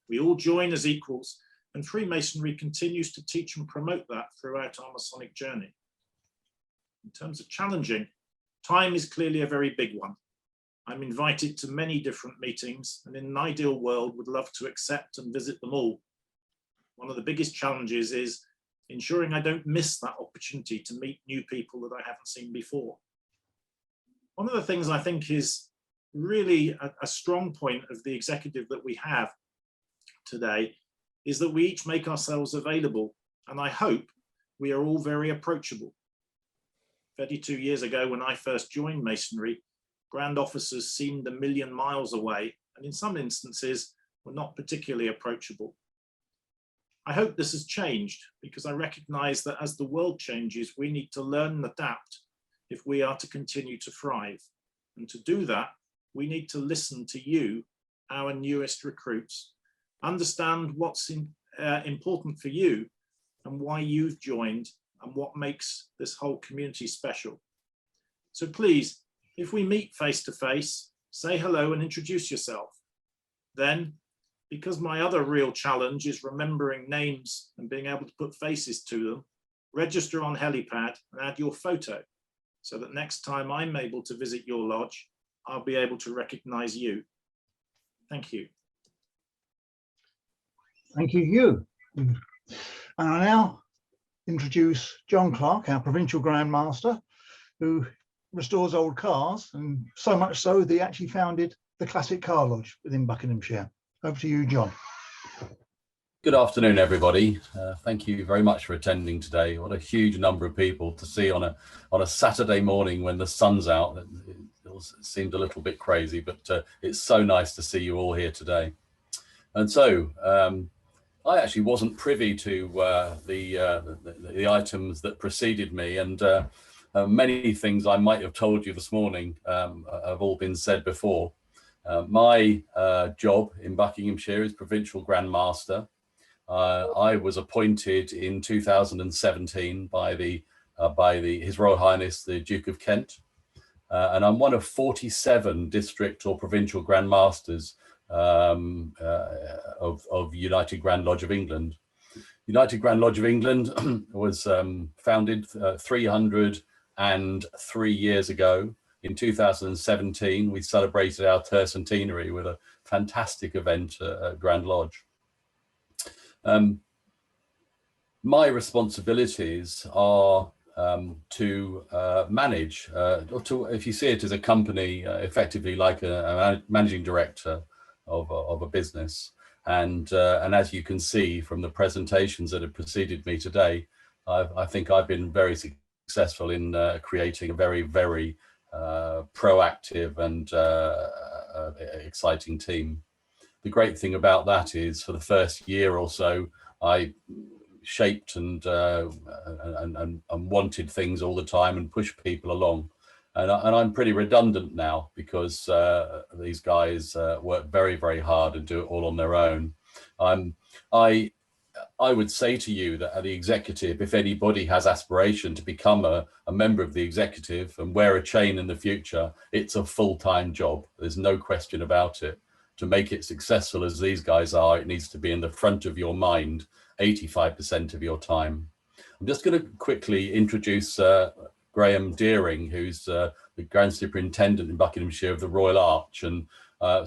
We all join as equals, and Freemasonry continues to teach and promote that throughout our Masonic journey. In terms of challenging, time is clearly a very big one. I'm invited to many different meetings and in an ideal world would love to accept and visit them all. One of the biggest challenges is ensuring I don't miss that opportunity to meet new people that I haven't seen before. One of the things I think is really a strong point of the executive that we have today is that we each make ourselves available, and I hope we are all very approachable. 32 years ago, when I first joined Masonry, Grand Officers seemed a million miles away, and in some instances were not particularly approachable. I hope this has changed because I recognize that as the world changes, we need to learn and adapt if we are to continue to thrive. And to do that, we need to listen to you, our newest recruits, understand what's important for you and why you've joined and what makes this whole community special. So please, if we meet face to face, say hello and introduce yourself. Then, because my other real challenge is remembering names and being able to put faces to them, register on Helipad and add your photo so that next time I'm able to visit your lodge, I'll be able to recognize you. Thank you. Thank you, Hugh. And I now introduce John Clark, our Provincial Grand Master, who restores old cars, and so much so that he actually founded the Classic Car Lodge within Buckinghamshire. Over to you, John. Good afternoon, everybody. Thank you very much for attending today. What a huge number of people to see on a Saturday morning when the sun's out. It seemed a little bit crazy, but it's so nice to see you all here today. And so, I actually wasn't privy to the items that preceded me, and many things I might have told you this morning have all been said before. My job in Buckinghamshire is Provincial Grand Master. I was appointed in 2017 by His Royal Highness the Duke of Kent, and I'm one of 47 district or provincial Grand Masters of United Grand Lodge of England. United Grand Lodge of England was founded 303 years ago. In 2017, we celebrated our tercentenary with a fantastic event at Grand Lodge. My responsibilities are to manage, if you see it as a company, effectively like a managing director of a business. And as you can see from the presentations that have preceded me today, I think I've been very successful in creating a very, very proactive and exciting team. The great thing about that is for the first year or so, I shaped and wanted things all the time and pushed people along. And I'm pretty redundant now because these guys work very, very hard and do it all on their own. I would say to you that at the executive, if anybody has aspiration to become a member of the executive and wear a chain in the future, it's a full-time job. There's no question about it. To make it successful as these guys are, it needs to be in the front of your mind 85% of your time. I'm just going to quickly introduce Graham Deering, who's the Grand Superintendent in Buckinghamshire of the Royal Arch. And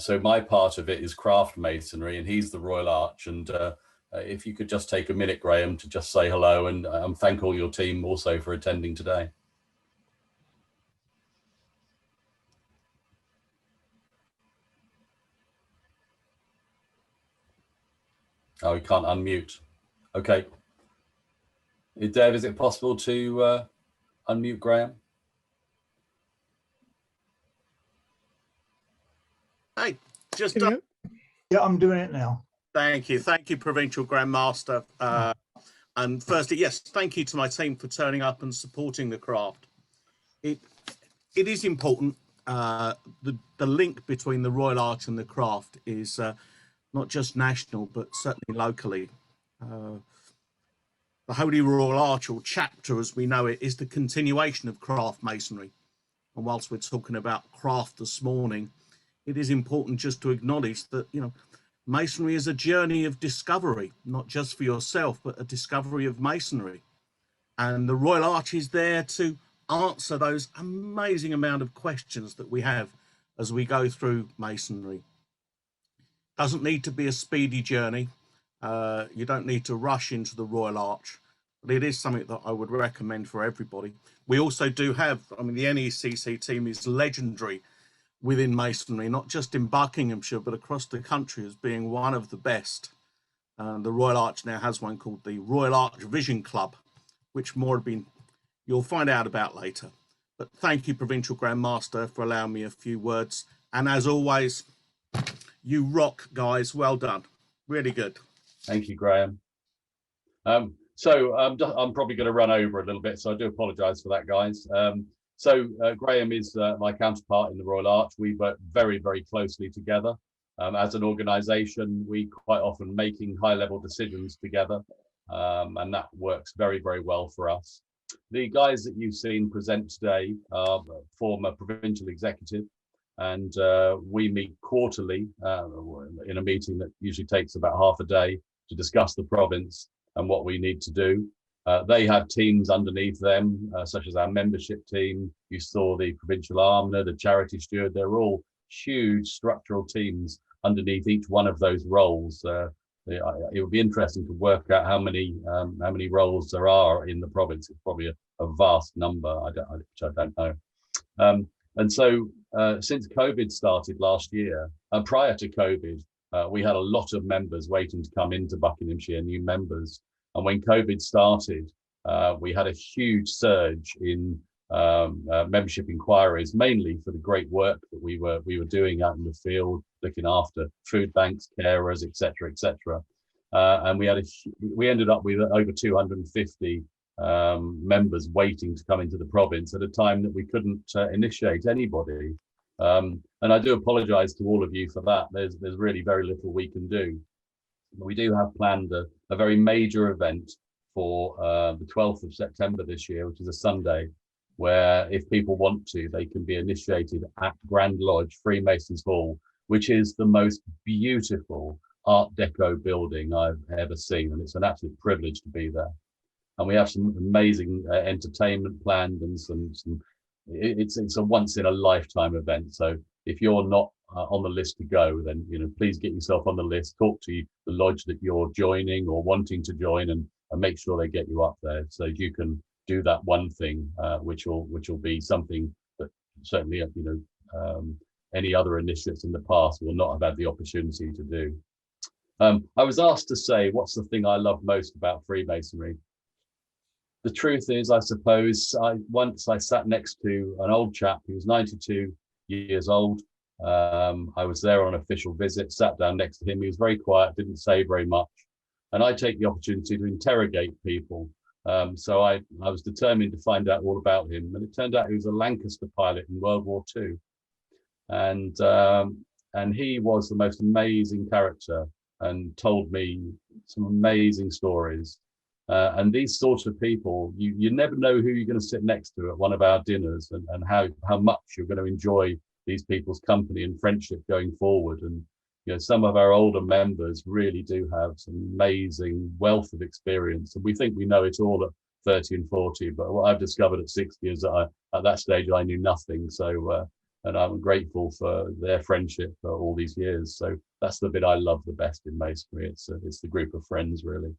so my part of it is craft masonry and he's the Royal Arch. And if you could just take a minute, Graham, to just say hello and thank all your team also for attending today. Oh, we can't unmute. Okay. Dev, is it possible to unmute Graham? Hey, just yeah, I'm doing it now. Thank you, Provincial Grand Master. And firstly, yes, thank you to my team for turning up and supporting the craft. it is important. The link between the Royal Arch and the craft is not just national, but certainly locally. The Holy Royal Arch, or chapter as we know it, is the continuation of craft masonry. And whilst we're talking about craft this morning, it is important just to acknowledge that, you know, masonry is a journey of discovery, not just for yourself, but a discovery of masonry. And the Royal Arch is there to answer those amazing amount of questions that we have as we go through masonry. Doesn't need to be a speedy journey. You don't need to rush into the Royal Arch, but it is something that I would recommend for everybody. We also do have, I mean, the NECC team is legendary within masonry, not just in Buckinghamshire, but across the country as being one of the best. The Royal Arch now has one called the Royal Arch Vision Club, which more have been, you'll find out about later. But thank you, Provincial Grand Master, for allowing me a few words. And as always, you rock, guys. Well done. Really good. Thank you, Graham. I'm probably going to run over a little bit, so I do apologise for that, guys. Graham is my counterpart in the Royal Arch. We work very, very closely together. As an organisation, we quite often making high-level decisions together, and that works very, very well for us. The guys that you've seen present today are former provincial executive, and we meet quarterly in a meeting that usually takes about half a day to discuss the province and what we need to do. They have teams underneath them, such as our membership team. You saw the provincial almoner, the charity steward. They're all huge structural teams underneath each one of those roles. It would be interesting to work out how many roles there are in the province. It's probably a vast number, which I don't know. Since COVID started last year, prior to COVID, we had a lot of members waiting to come into Buckinghamshire, new members. And when COVID started, we had a huge surge in membership inquiries, mainly for the great work that we were doing out in the field, looking after food banks, carers, etc., etc. And we ended up with over 250 members waiting to come into the province at a time that we couldn't initiate anybody. And I do apologise to all of you for that. There's really very little we can do. We do have planned a very major event for the 12th of September this year, which is a Sunday, where if people want to, they can be initiated at Grand Lodge, Freemasons Hall, which is the most beautiful Art Deco building I've ever seen. And it's an absolute privilege to be there. And we have some amazing entertainment planned, and it's a once in a lifetime event. So if you're not on the list to go, then please get yourself on the list, talk to the lodge that you're joining or wanting to join, and make sure they get you up there so you can do that one thing, which will be something that certainly any other initiatives in the past will not have had the opportunity to do. I was asked to say, what's the thing I love most about Freemasonry? The truth is, I suppose, once I sat next to an old chap who was 92 years old. I was there on an official visit, sat down next to him. He was very quiet, didn't say very much. And I take the opportunity to interrogate people. So I was determined to find out all about him. And it turned out he was a Lancaster pilot in World War II. And he was the most amazing character and told me some amazing stories. And these sorts of people, you never know who you're going to sit next to at one of our dinners, and how much you're going to enjoy these people's company and friendship going forward. And some of our older members really do have some amazing wealth of experience, and we think we know it all at 30 and 40. But what I've discovered at 60 is that at that stage I knew nothing. So and I'm grateful for their friendship for all these years. So that's the bit I love the best in masonry. It's the group of friends, really.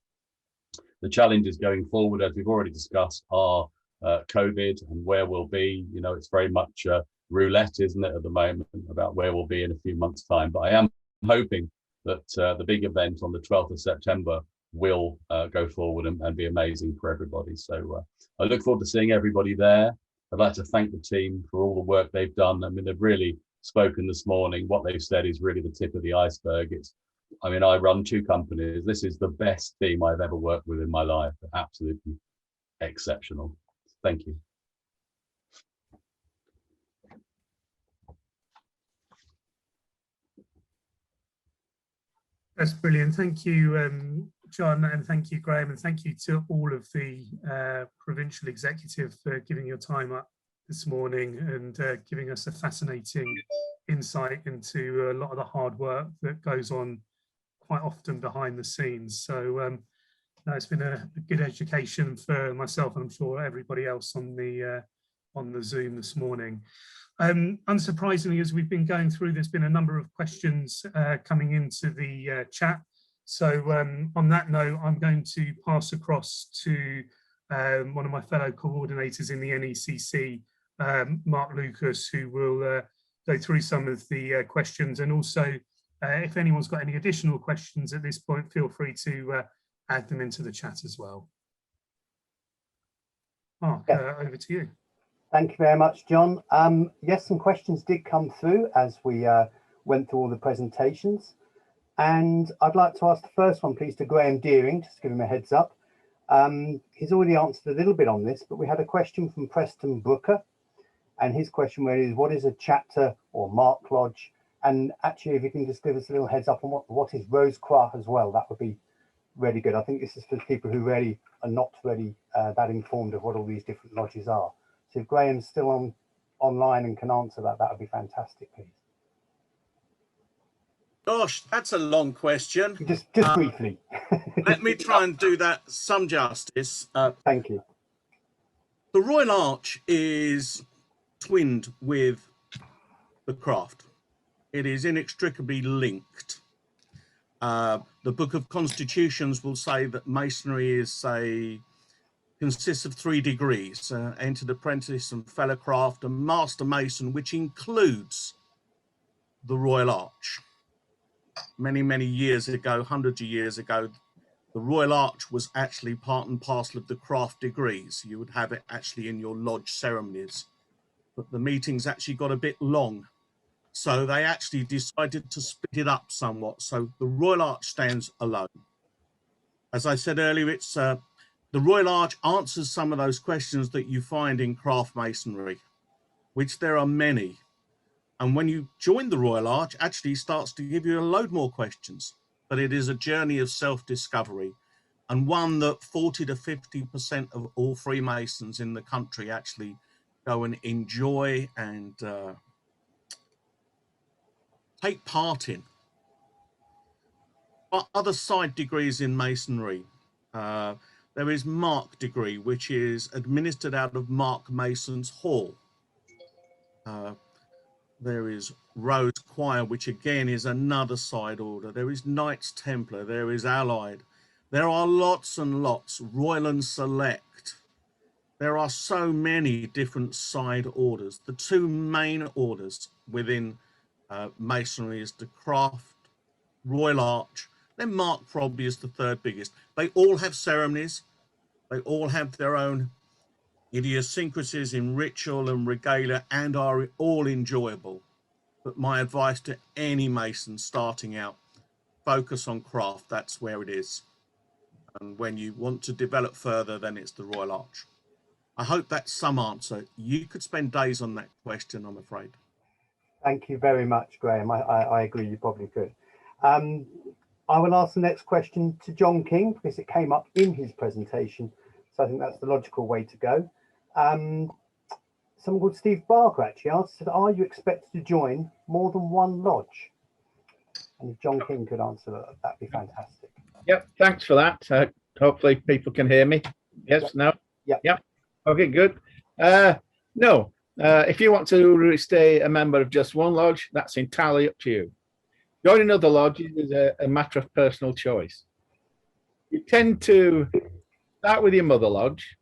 The challenges going forward, as we've already discussed, are COVID and where we'll be. It's very much roulette, isn't it, at the moment, about where we'll be in a few months' time. But I am hoping that the big event on the 12th of September will go forward and be amazing for everybody. So I look forward to seeing everybody there. I'd like to thank the team for all the work they've done. I mean, they've really spoken this morning. What they've said is really the tip of the iceberg. I run 2 companies. This is the best team I've ever worked with in my life. Absolutely exceptional. Thank you. That's brilliant. Thank you, John, and thank you, Graham, and thank you to all of the provincial executive for giving your time up this morning and giving us a fascinating insight into a lot of the hard work that goes on quite often behind the scenes. So no, it's been a good education for myself, and I'm sure everybody else on the Zoom this morning. Unsurprisingly, as we've been going through, there's been a number of questions coming into the chat. So on that note, I'm going to pass across to one of my fellow coordinators in the NECC, Mark Lucas, who will go through some of the questions. And also, if anyone's got any additional questions at this point, feel free to add them into the chat as well. Mark, over to you. Thank you very much, John. Yes, some questions did come through as we went through all the presentations. And I'd like to ask the first one, please, to Graham Deering, just to give him a heads up. He's already answered a little bit on this, but we had a question from Preston Brooker. And his question really is, what is a chapter or mark lodge? And actually, if you can just give us a little heads up on what is Rosecraft as well, that would be really good. I think this is for people who really are not really that informed of what all these different lodges are. So if Graham's still online and can answer that, that would be fantastic, please. Gosh, that's a long question. Just briefly. Let me try and do that some justice. Thank you. The Royal Arch is twinned with the craft. It is inextricably linked. The Book of Constitutions will say that Masonry consists of 3 degrees, entered apprentice and fellow craft and master mason, which includes the Royal Arch. Many, many years ago, hundreds of years ago, the Royal Arch was actually part and parcel of the craft degrees. You would have it actually in your lodge ceremonies, but the meetings actually got a bit long. So they actually decided to split it up somewhat. So the Royal Arch stands alone. As I said earlier, it's the Royal Arch answers some of those questions that you find in craft masonry, which there are many. And when you join the Royal Arch, actually starts to give you a load more questions. But it is a journey of self-discovery, and one that 40 to 50% of all Freemasons in the country actually go and enjoy and take part in. Other side degrees in Masonry. There is Mark degree, which is administered out of Mark Mason's Hall. There is Rose Choir, which again is another side order. There is Knights Templar, there is Allied. There are lots and lots, Royal and Select. There are so many different side orders. The 2 main orders within Masonry is the Craft, Royal Arch, then Mark probably is the 3rd biggest. They all have ceremonies. They all have their own idiosyncrasies in ritual and regalia and are all enjoyable. But my advice to any Mason starting out, focus on craft, that's where it is. And when you want to develop further, then it's the Royal Arch. I hope that's some answer. You could spend days on that question, I'm afraid. Thank you very much, Graham. I agree, you probably could. I will ask the next question to John King because it came up in his presentation. So I think that's the logical way to go. Someone called Steve Barker actually asked, are you expected to join more than one lodge? And if John King could answer that, that'd be fantastic. Yep, thanks for that. Hopefully people can hear me. Yes, yep. No? Yep. Okay, good. No, if you want to stay a member of just one lodge, that's entirely up to you. Joining other lodges is a matter of personal choice. You tend to start with your mother lodge,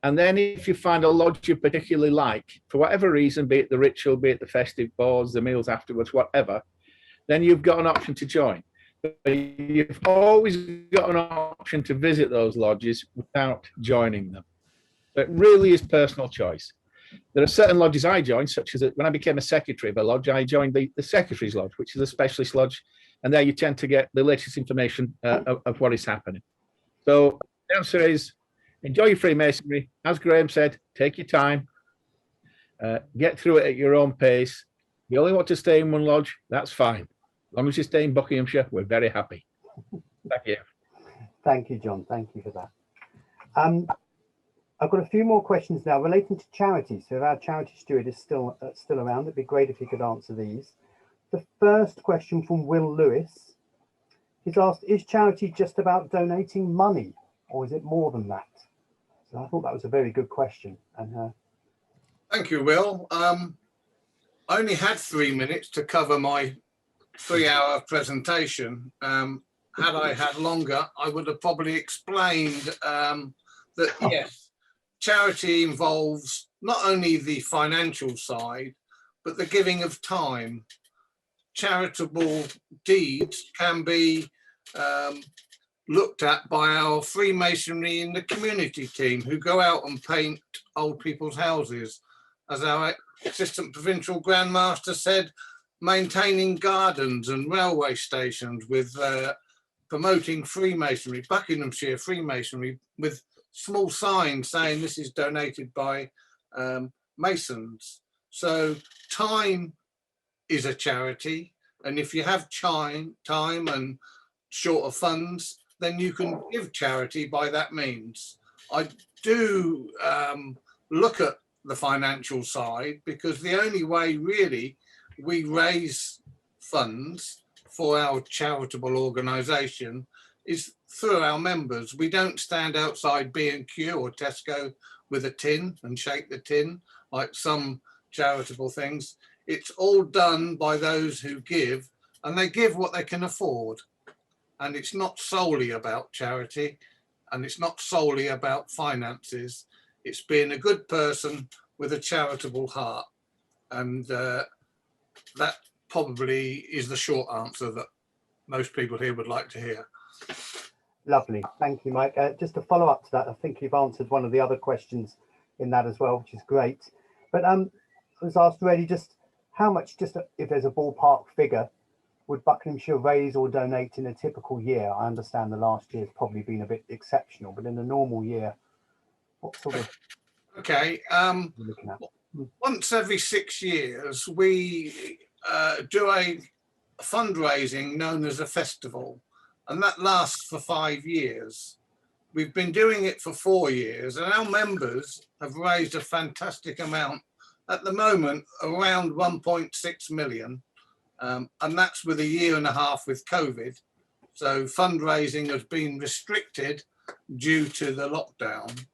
and then if you find a lodge you particularly like, for whatever reason, be it the ritual, be it the festive boards, the meals afterwards, whatever, then you've got an option to join. But you've always got an option to visit those lodges without joining them. So it really is personal choice. There are certain lodges I joined, such as when I became a secretary of a lodge, I joined the Secretary's Lodge, which is a specialist lodge, and there you tend to get the latest information of what is happening. So the answer is, enjoy your Freemasonry. As Graham said, take your time, get through it at your own pace. You only want to stay in one lodge, that's fine. long as you stay in Buckinghamshire, we're very happy. Thank you. Thank you, John. Thank you for that. I've got a few more questions now relating to charities. So if our charity steward is still around, it'd be great if he could answer these. The first question from Will Lewis. He's asked, is charity just about donating money, or is it more than that? So I thought that was a very good question. And thank you, Will. I only had 3 minutes to cover my 3-hour presentation. Had I had longer, I would have probably explained that, yes, charity involves not only the financial side, but the giving of time. Charitable deeds can be looked at by our Freemasonry in the community team, who go out and paint old people's houses. As our Assistant Provincial Grand Master said, maintaining gardens and railway stations with promoting Freemasonry, Buckinghamshire Freemasonry, with small signs saying this is donated by Masons. So time is a charity, and if you have time and short of funds, then you can give charity by that means. I do look at the financial side, because the only way really we raise funds for our charitable organisation is through our members. We don't stand outside B&Q or Tesco with a tin and shake the tin like some charitable things. It's all done by those who give, and they give what they can afford. And it's not solely about charity, and it's not solely about finances. It's being a good person with a charitable heart. And that probably is the short answer that most people here would like to hear. lovely. Thank you, Mike. Just to follow up to that, I think you've answered one of the other questions in that as well, which is great. But I was asked already, just how much, just if there's a ballpark figure, would Buckinghamshire raise or donate in a typical year? I understand the last year's probably been a bit exceptional, but in a normal year, what sort of... Okay, looking at? Once every 6 years, we do a fundraising known as a festival, and that lasts for 5 years. We've been doing it for 4 years, and our members have raised a fantastic amount. At the moment, around 1.6 million. And that's with 1.5 years with COVID. So fundraising has been restricted due to the lockdown.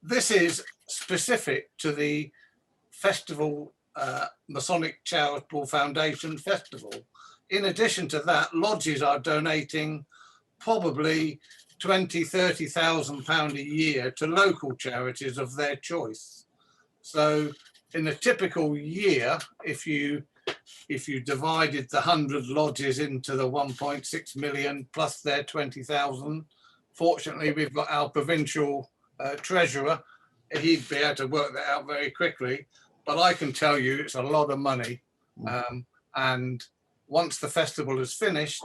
This is specific to the festival, Masonic Charitable Foundation Festival. In addition to that, lodges are donating probably £20,000–30,000 a year to local charities of their choice. So in a typical year, if you divided the 100 lodges into the 1.6 million plus their 20,000, fortunately we've got our provincial treasurer. He'd be able to work that out very quickly, but I can tell you it's a lot of money. And once the festival is finished,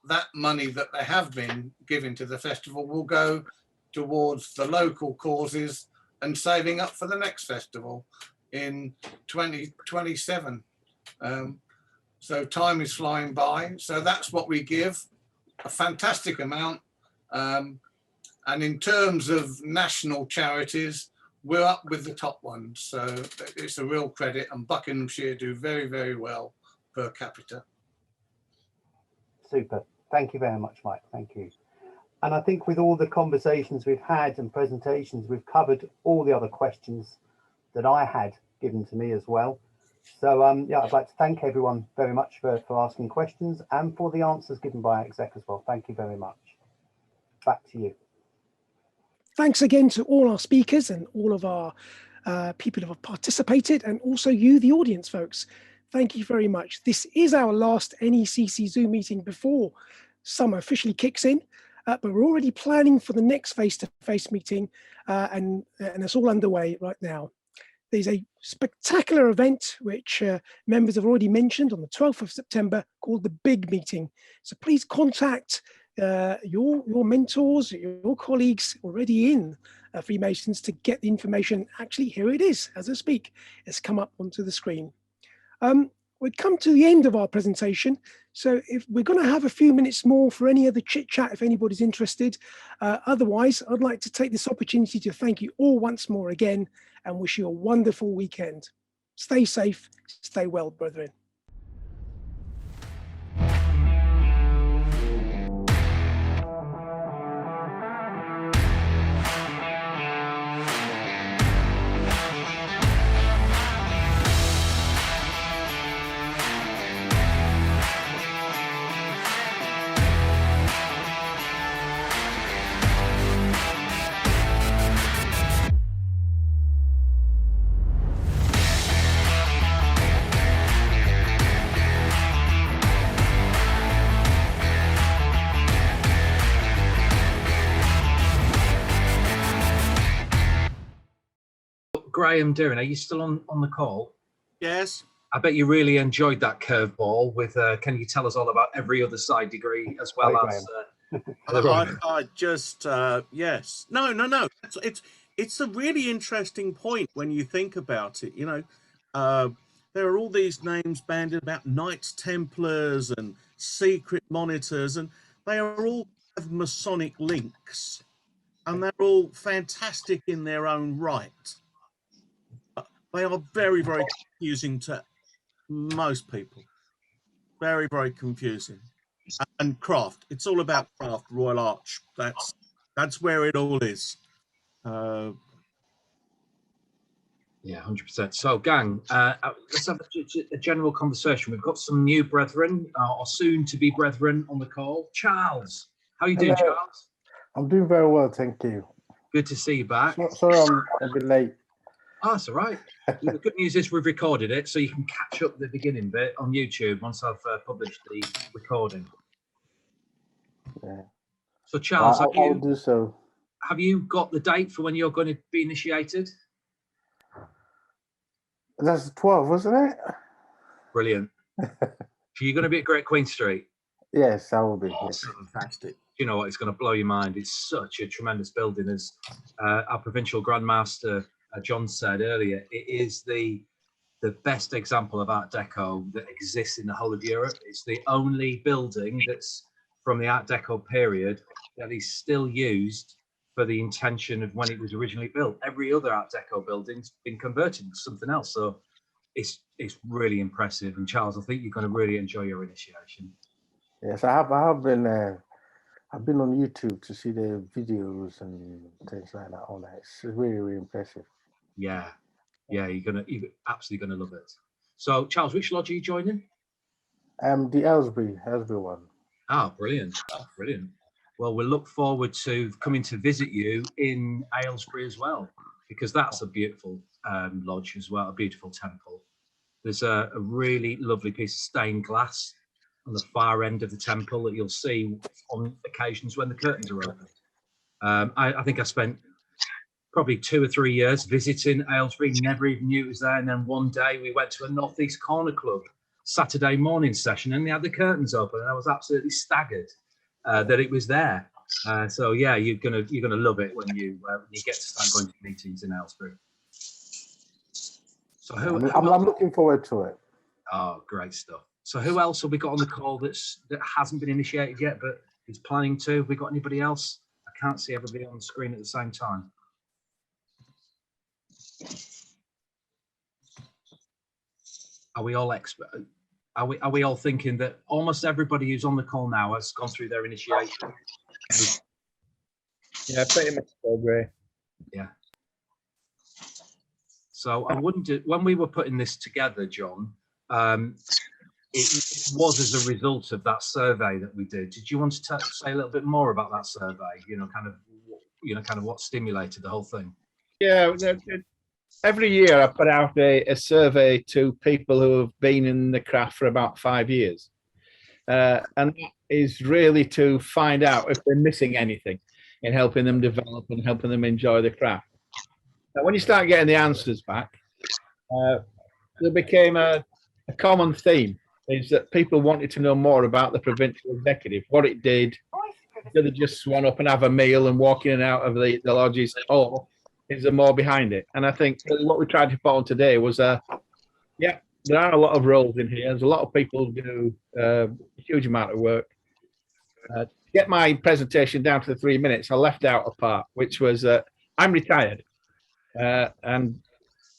that money that they have been giving to the festival will go towards the local causes and saving up for the next festival in 2027. So time is flying by. So that's what we give, a fantastic amount. And in terms of national charities, we're up with the top ones. So it's a real credit, and Buckinghamshire do very, very well per capita. Super. Thank you very much, Mike. Thank you. And I think with all the conversations we've had and presentations, we've covered all the other questions that I had given to me as well. So yeah, I'd like to thank everyone very much for asking questions and for the answers given by Exec as well. Thank you very much. Back to you. Thanks again to all our speakers and all of our people who have participated, and also you, the audience, folks. Thank you very much. This is our last NECC Zoom meeting before summer officially kicks in, but we're already planning for the next face-to-face meeting, and it's all underway right now. There's a spectacular event which members have already mentioned on the 12th of September called the Big Meeting. So please contact your mentors, your colleagues already in Freemasons to get the information. Actually, here it is as I speak. It's come up onto the screen. we've come to the end of our presentation. So if we're going to have a few minutes more for any other chit chat, if anybody's interested. Otherwise, I'd like to take this opportunity to thank you all once more again and wish you a wonderful weekend. Stay safe, stay well, brethren. Graham Deering, are you still on the call? Yes. I bet you really enjoyed that curveball with, can you tell us all about every other side degree as well as... I just, yes. No. It's a really interesting point when you think about it. You know, there are all these names banded about Knights Templars and secret monitors, and they are all have Masonic links, and they're all fantastic in their own right. They are very, very confusing to most people. Very, very confusing. And craft. It's all about craft, Royal Arch. That's where it all is. Yeah, 100%. So, gang, let's have a general conversation. We've got some new brethren, or soon-to-be brethren, on the call. Charles, how are you doing, Hello. Charles? I'm doing very well, thank you. Good to see you back. Sorry, I'm a bit late. Oh, that's all right. The good news is we've recorded it, so you can catch up the beginning bit on YouTube once I've published the recording. Yeah. So, Charles, I'll do so. Have you got the date for when you're going to be initiated? That's 12, wasn't it? Brilliant. So you're going to be at Great Queen Street? Yes, I will be. Awesome. Fantastic. You know what? It's going to blow your mind. It's such a tremendous building, as our provincial Grandmaster John said earlier. It is the best example of Art Deco that exists in the whole of Europe. It's the only building that's from the Art Deco period that is still used for the intention of when it was originally built. Every other Art Deco building's been converted into something else. So it's really impressive. And Charles, I think you're going to really enjoy your initiation. Yes, I have been. I've been on YouTube to see the videos and things like that. All that. It's really, really impressive. Yeah, you're absolutely gonna love it. So, Charles, which lodge are you joining? The Aylesbury one. Oh, brilliant. Well, we'll look forward to coming to visit you in Aylesbury as well, because that's a beautiful lodge as well, a beautiful temple. There's a really lovely piece of stained glass on the far end of the temple that you'll see on occasions when the curtains are open. I think I spent probably 2 or 3 years visiting Aylesbury, never even knew it was there. And then one day we went to a Northeast Corner Club Saturday morning session, and they had the curtains open, and I was absolutely staggered that it was there. So yeah, you're gonna love it when you get to start going to meetings in Aylesbury. So I'm looking forward to it. Oh, great stuff. So who else have we got on the call that hasn't been initiated yet but is planning to? Have we got anybody else? I can't see everybody on the screen at the same time. Are we all expert? Are we all thinking that almost everybody who's on the call now has gone through their initiation? Yeah, pretty much so, Gray. Yeah. So I wondered, when we were putting this together, John, it was as a result of that survey that we did. Did you want to say a little bit more about that survey? Kind of what stimulated the whole thing? Yeah, every year I put out a survey to people who have been in the craft for about 5 years. And that is really to find out if they're missing anything in helping them develop and helping them enjoy the craft. Now, when you start getting the answers back, there became a common theme, is that people wanted to know more about the provincial executive, what it did. Did they just swan up and have a meal and walk in and out of the lodges, or is there more behind it? And I think what we tried to put on today was, there are a lot of roles in here. There's a lot of people who do a huge amount of work. To get my presentation down to the 3 minutes, I left out a part, which was I'm retired. And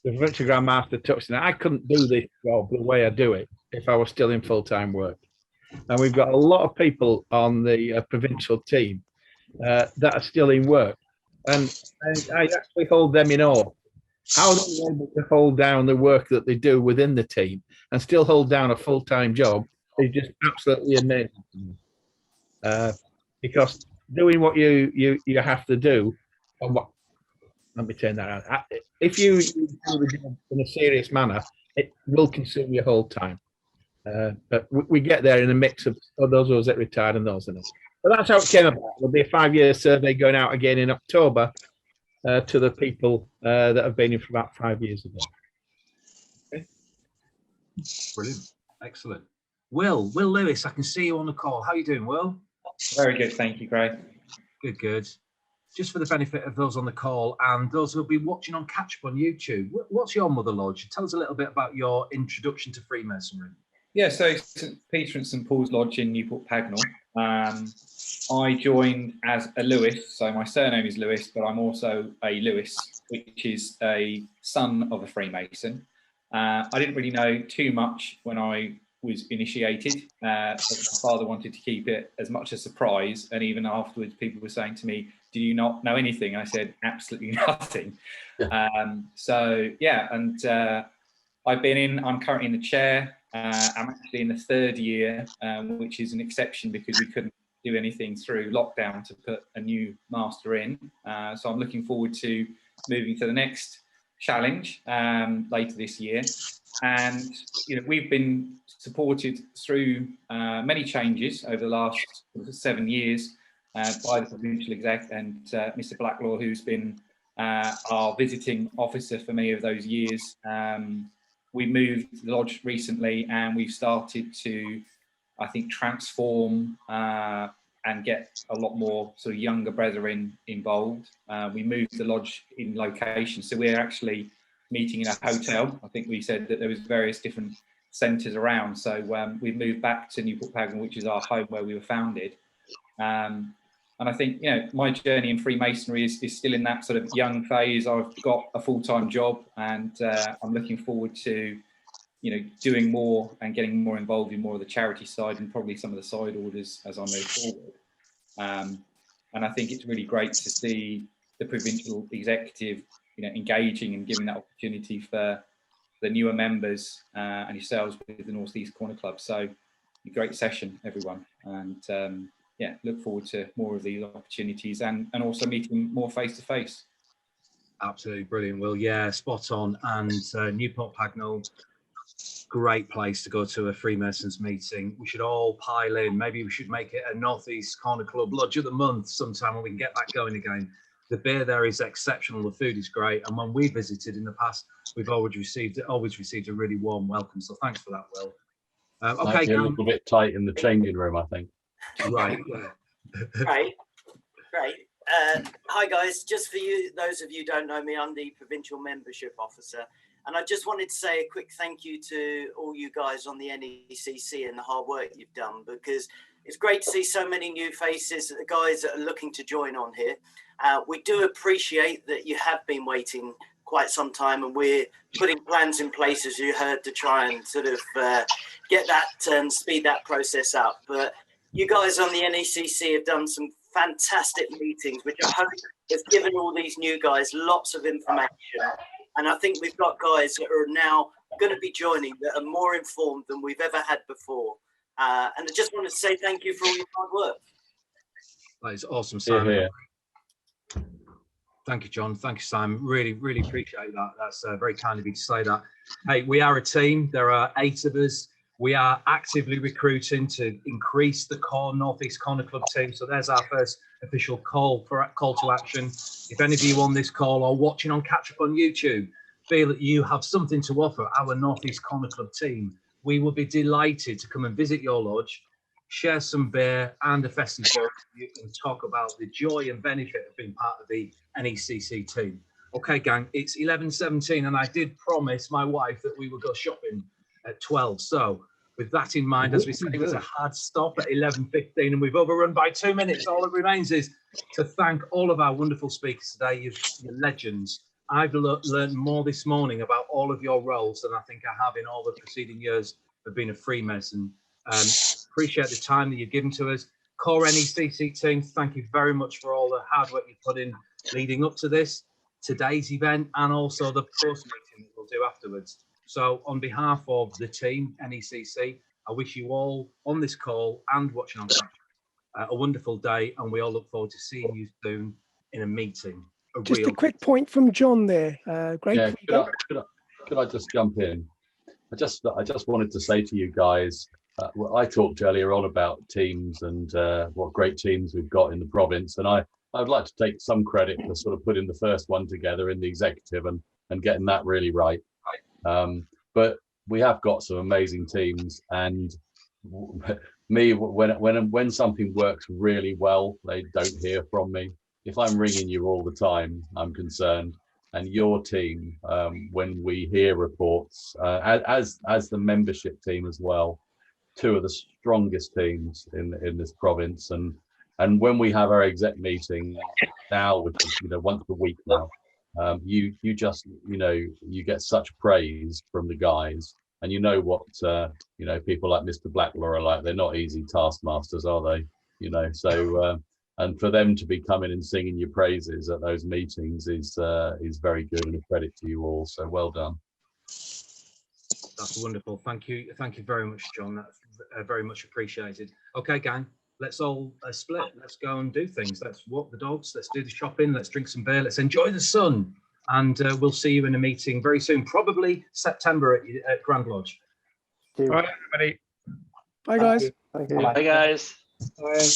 the Provincial Grand Master touched on it. I couldn't do this job the way I do it if I was still in full-time work. And we've got a lot of people on the provincial team that are still in work. And I actually hold them in awe. How they're able to hold down the work that they do within the team and still hold down a full-time job is just absolutely amazing to me. Because doing what you have to do, and what, let me turn that out. If you do the job in a serious manner, it will consume your whole time. But we get there in a mix of those of us that retired and those in it. But that's how it came about. There'll be a 5-year survey going out again in October to the people that have been in for about 5 years ago. Okay. Brilliant. Excellent. Will Lewis, I can see you on the call. How are you doing, Will? Very good, thank you, Greg. Good. Just for the benefit of those on the call and those who'll be watching on catch up on YouTube, what's your Mother Lodge? Tell us a little bit about your introduction to Freemasonry. Yeah, so St. Peter and St. Paul's Lodge in Newport Pagnell. I joined as a Lewis, so my surname is Lewis, but I'm also a Lewis, which is a son of a Freemason. I didn't really know too much when I was initiated, but my father wanted to keep it as much a surprise, and even afterwards people were saying to me, do you not know anything? And I said, absolutely nothing. So yeah, and I'm currently in the chair. I'm actually in the 3rd year, which is an exception because we couldn't do anything through lockdown to put a new master in. So I'm looking forward to moving to the next challenge later this year. And we've been supported through many changes over the last 7 years by the provincial exec and Mr. Blacklaw, who's been our visiting officer for many of those years. We moved the lodge recently and we've started to, I think, transform and get a lot more sort of younger brethren involved. We moved the lodge in location, so we're actually meeting in a hotel. I think we said that there was various different centres around, so we've moved back to Newport Pagnell, which is our home where we were founded. And I think, my journey in Freemasonry is still in that sort of young phase. I've got a full-time job and I'm looking forward to, doing more and getting more involved in more of the charity side and probably some of the side orders as I move forward. And I think it's really great to see the provincial executive, engaging and giving that opportunity for the newer members and yourselves with the North East Corner Club. So a great session, everyone. And yeah, look forward to more of these opportunities and also meeting more face to face. Absolutely brilliant, Will. Yeah, spot on. And Newport Pagnell, great place to go to a Freemasons meeting. We should all pile in. Maybe we should make it a North East Corner Club Lodge of the Month sometime when we can get that going again. The beer there is exceptional. The food is great. And when we visited in the past, we've always received a really warm welcome. So thanks for that, Will. Okay, a little bit tight in the changing room, I think. Right. Great. Hi guys, just for you, those of you who don't know me, I'm the Provincial Membership Officer, and I just wanted to say a quick thank you to all you guys on the NECC and the hard work you've done, because it's great to see so many new faces, the guys that are looking to join on here. We do appreciate that you have been waiting quite some time, and we're putting plans in place, as you heard, to try and sort of get that and speed that process up. But you guys on the NECC have done some fantastic meetings, which I hope has given all these new guys lots of information. And I think we've got guys that are now going to be joining that are more informed than we've ever had before. And I just wanted to say thank you for all your hard work. That is awesome, Simon. Thank you, John. Thank you, Simon. Really, really appreciate that. That's very kind of you to say that. Hey, we are a team. There are 8 of us. We are actively recruiting to increase the core North East Corner Club team. So there's our first official call to action. If any of you on this call or watching on catch up on YouTube feel that you have something to offer our North East Corner Club team, we will be delighted to come and visit your lodge, share some beer and a festive book, and talk about the joy and benefit of being part of the NECC team. Okay, gang, it's 11:17, and I did promise my wife that we would go shopping at 12. So with that in mind, as we say, it was a hard stop at 11:15 and we've overrun by 2 minutes. All that remains is to thank all of our wonderful speakers today. You're legends. I've learned more this morning about all of your roles than I think I have in all the preceding years of being a Freemason. Appreciate the time that you've given to us. Core NECC team, thank you very much for all the hard work you put in leading up to this, today's event, and also the post meeting that we'll do afterwards. So on behalf of the team, NECC, I wish you all on this call and watching on a wonderful day, and we all look forward to seeing you soon in a meeting. Just a quick point from John there. Great. Yeah, could I just jump in? I just wanted to say to you guys, well, I talked earlier on about teams and what great teams we've got in the province, and I would like to take some credit for sort of putting the first one together in the executive and getting that really right. But we have got some amazing teams, and me, when something works really well, they don't hear from me. If I'm ringing you all the time, I'm concerned. And your team, when we hear reports, as the membership team as well, two of the strongest teams in this province. And when we have our exec meeting now, which is once a week now, you just you get such praise from the guys, and what people like Mr. Blacklaw are like. They're not easy taskmasters, are they? So and for them to be coming and singing your praises at those meetings is very good, and a credit to you all. So well done. That's wonderful. Thank you very much, John. That's very much appreciated. Okay, gang, let's all split. Let's go and do things. Let's walk the dogs. Let's do the shopping. Let's drink some beer. Let's enjoy the sun. And we'll see you in a meeting very soon, probably September at Grand Lodge. All right, everybody. Bye, guys. Bye, guys. Bye.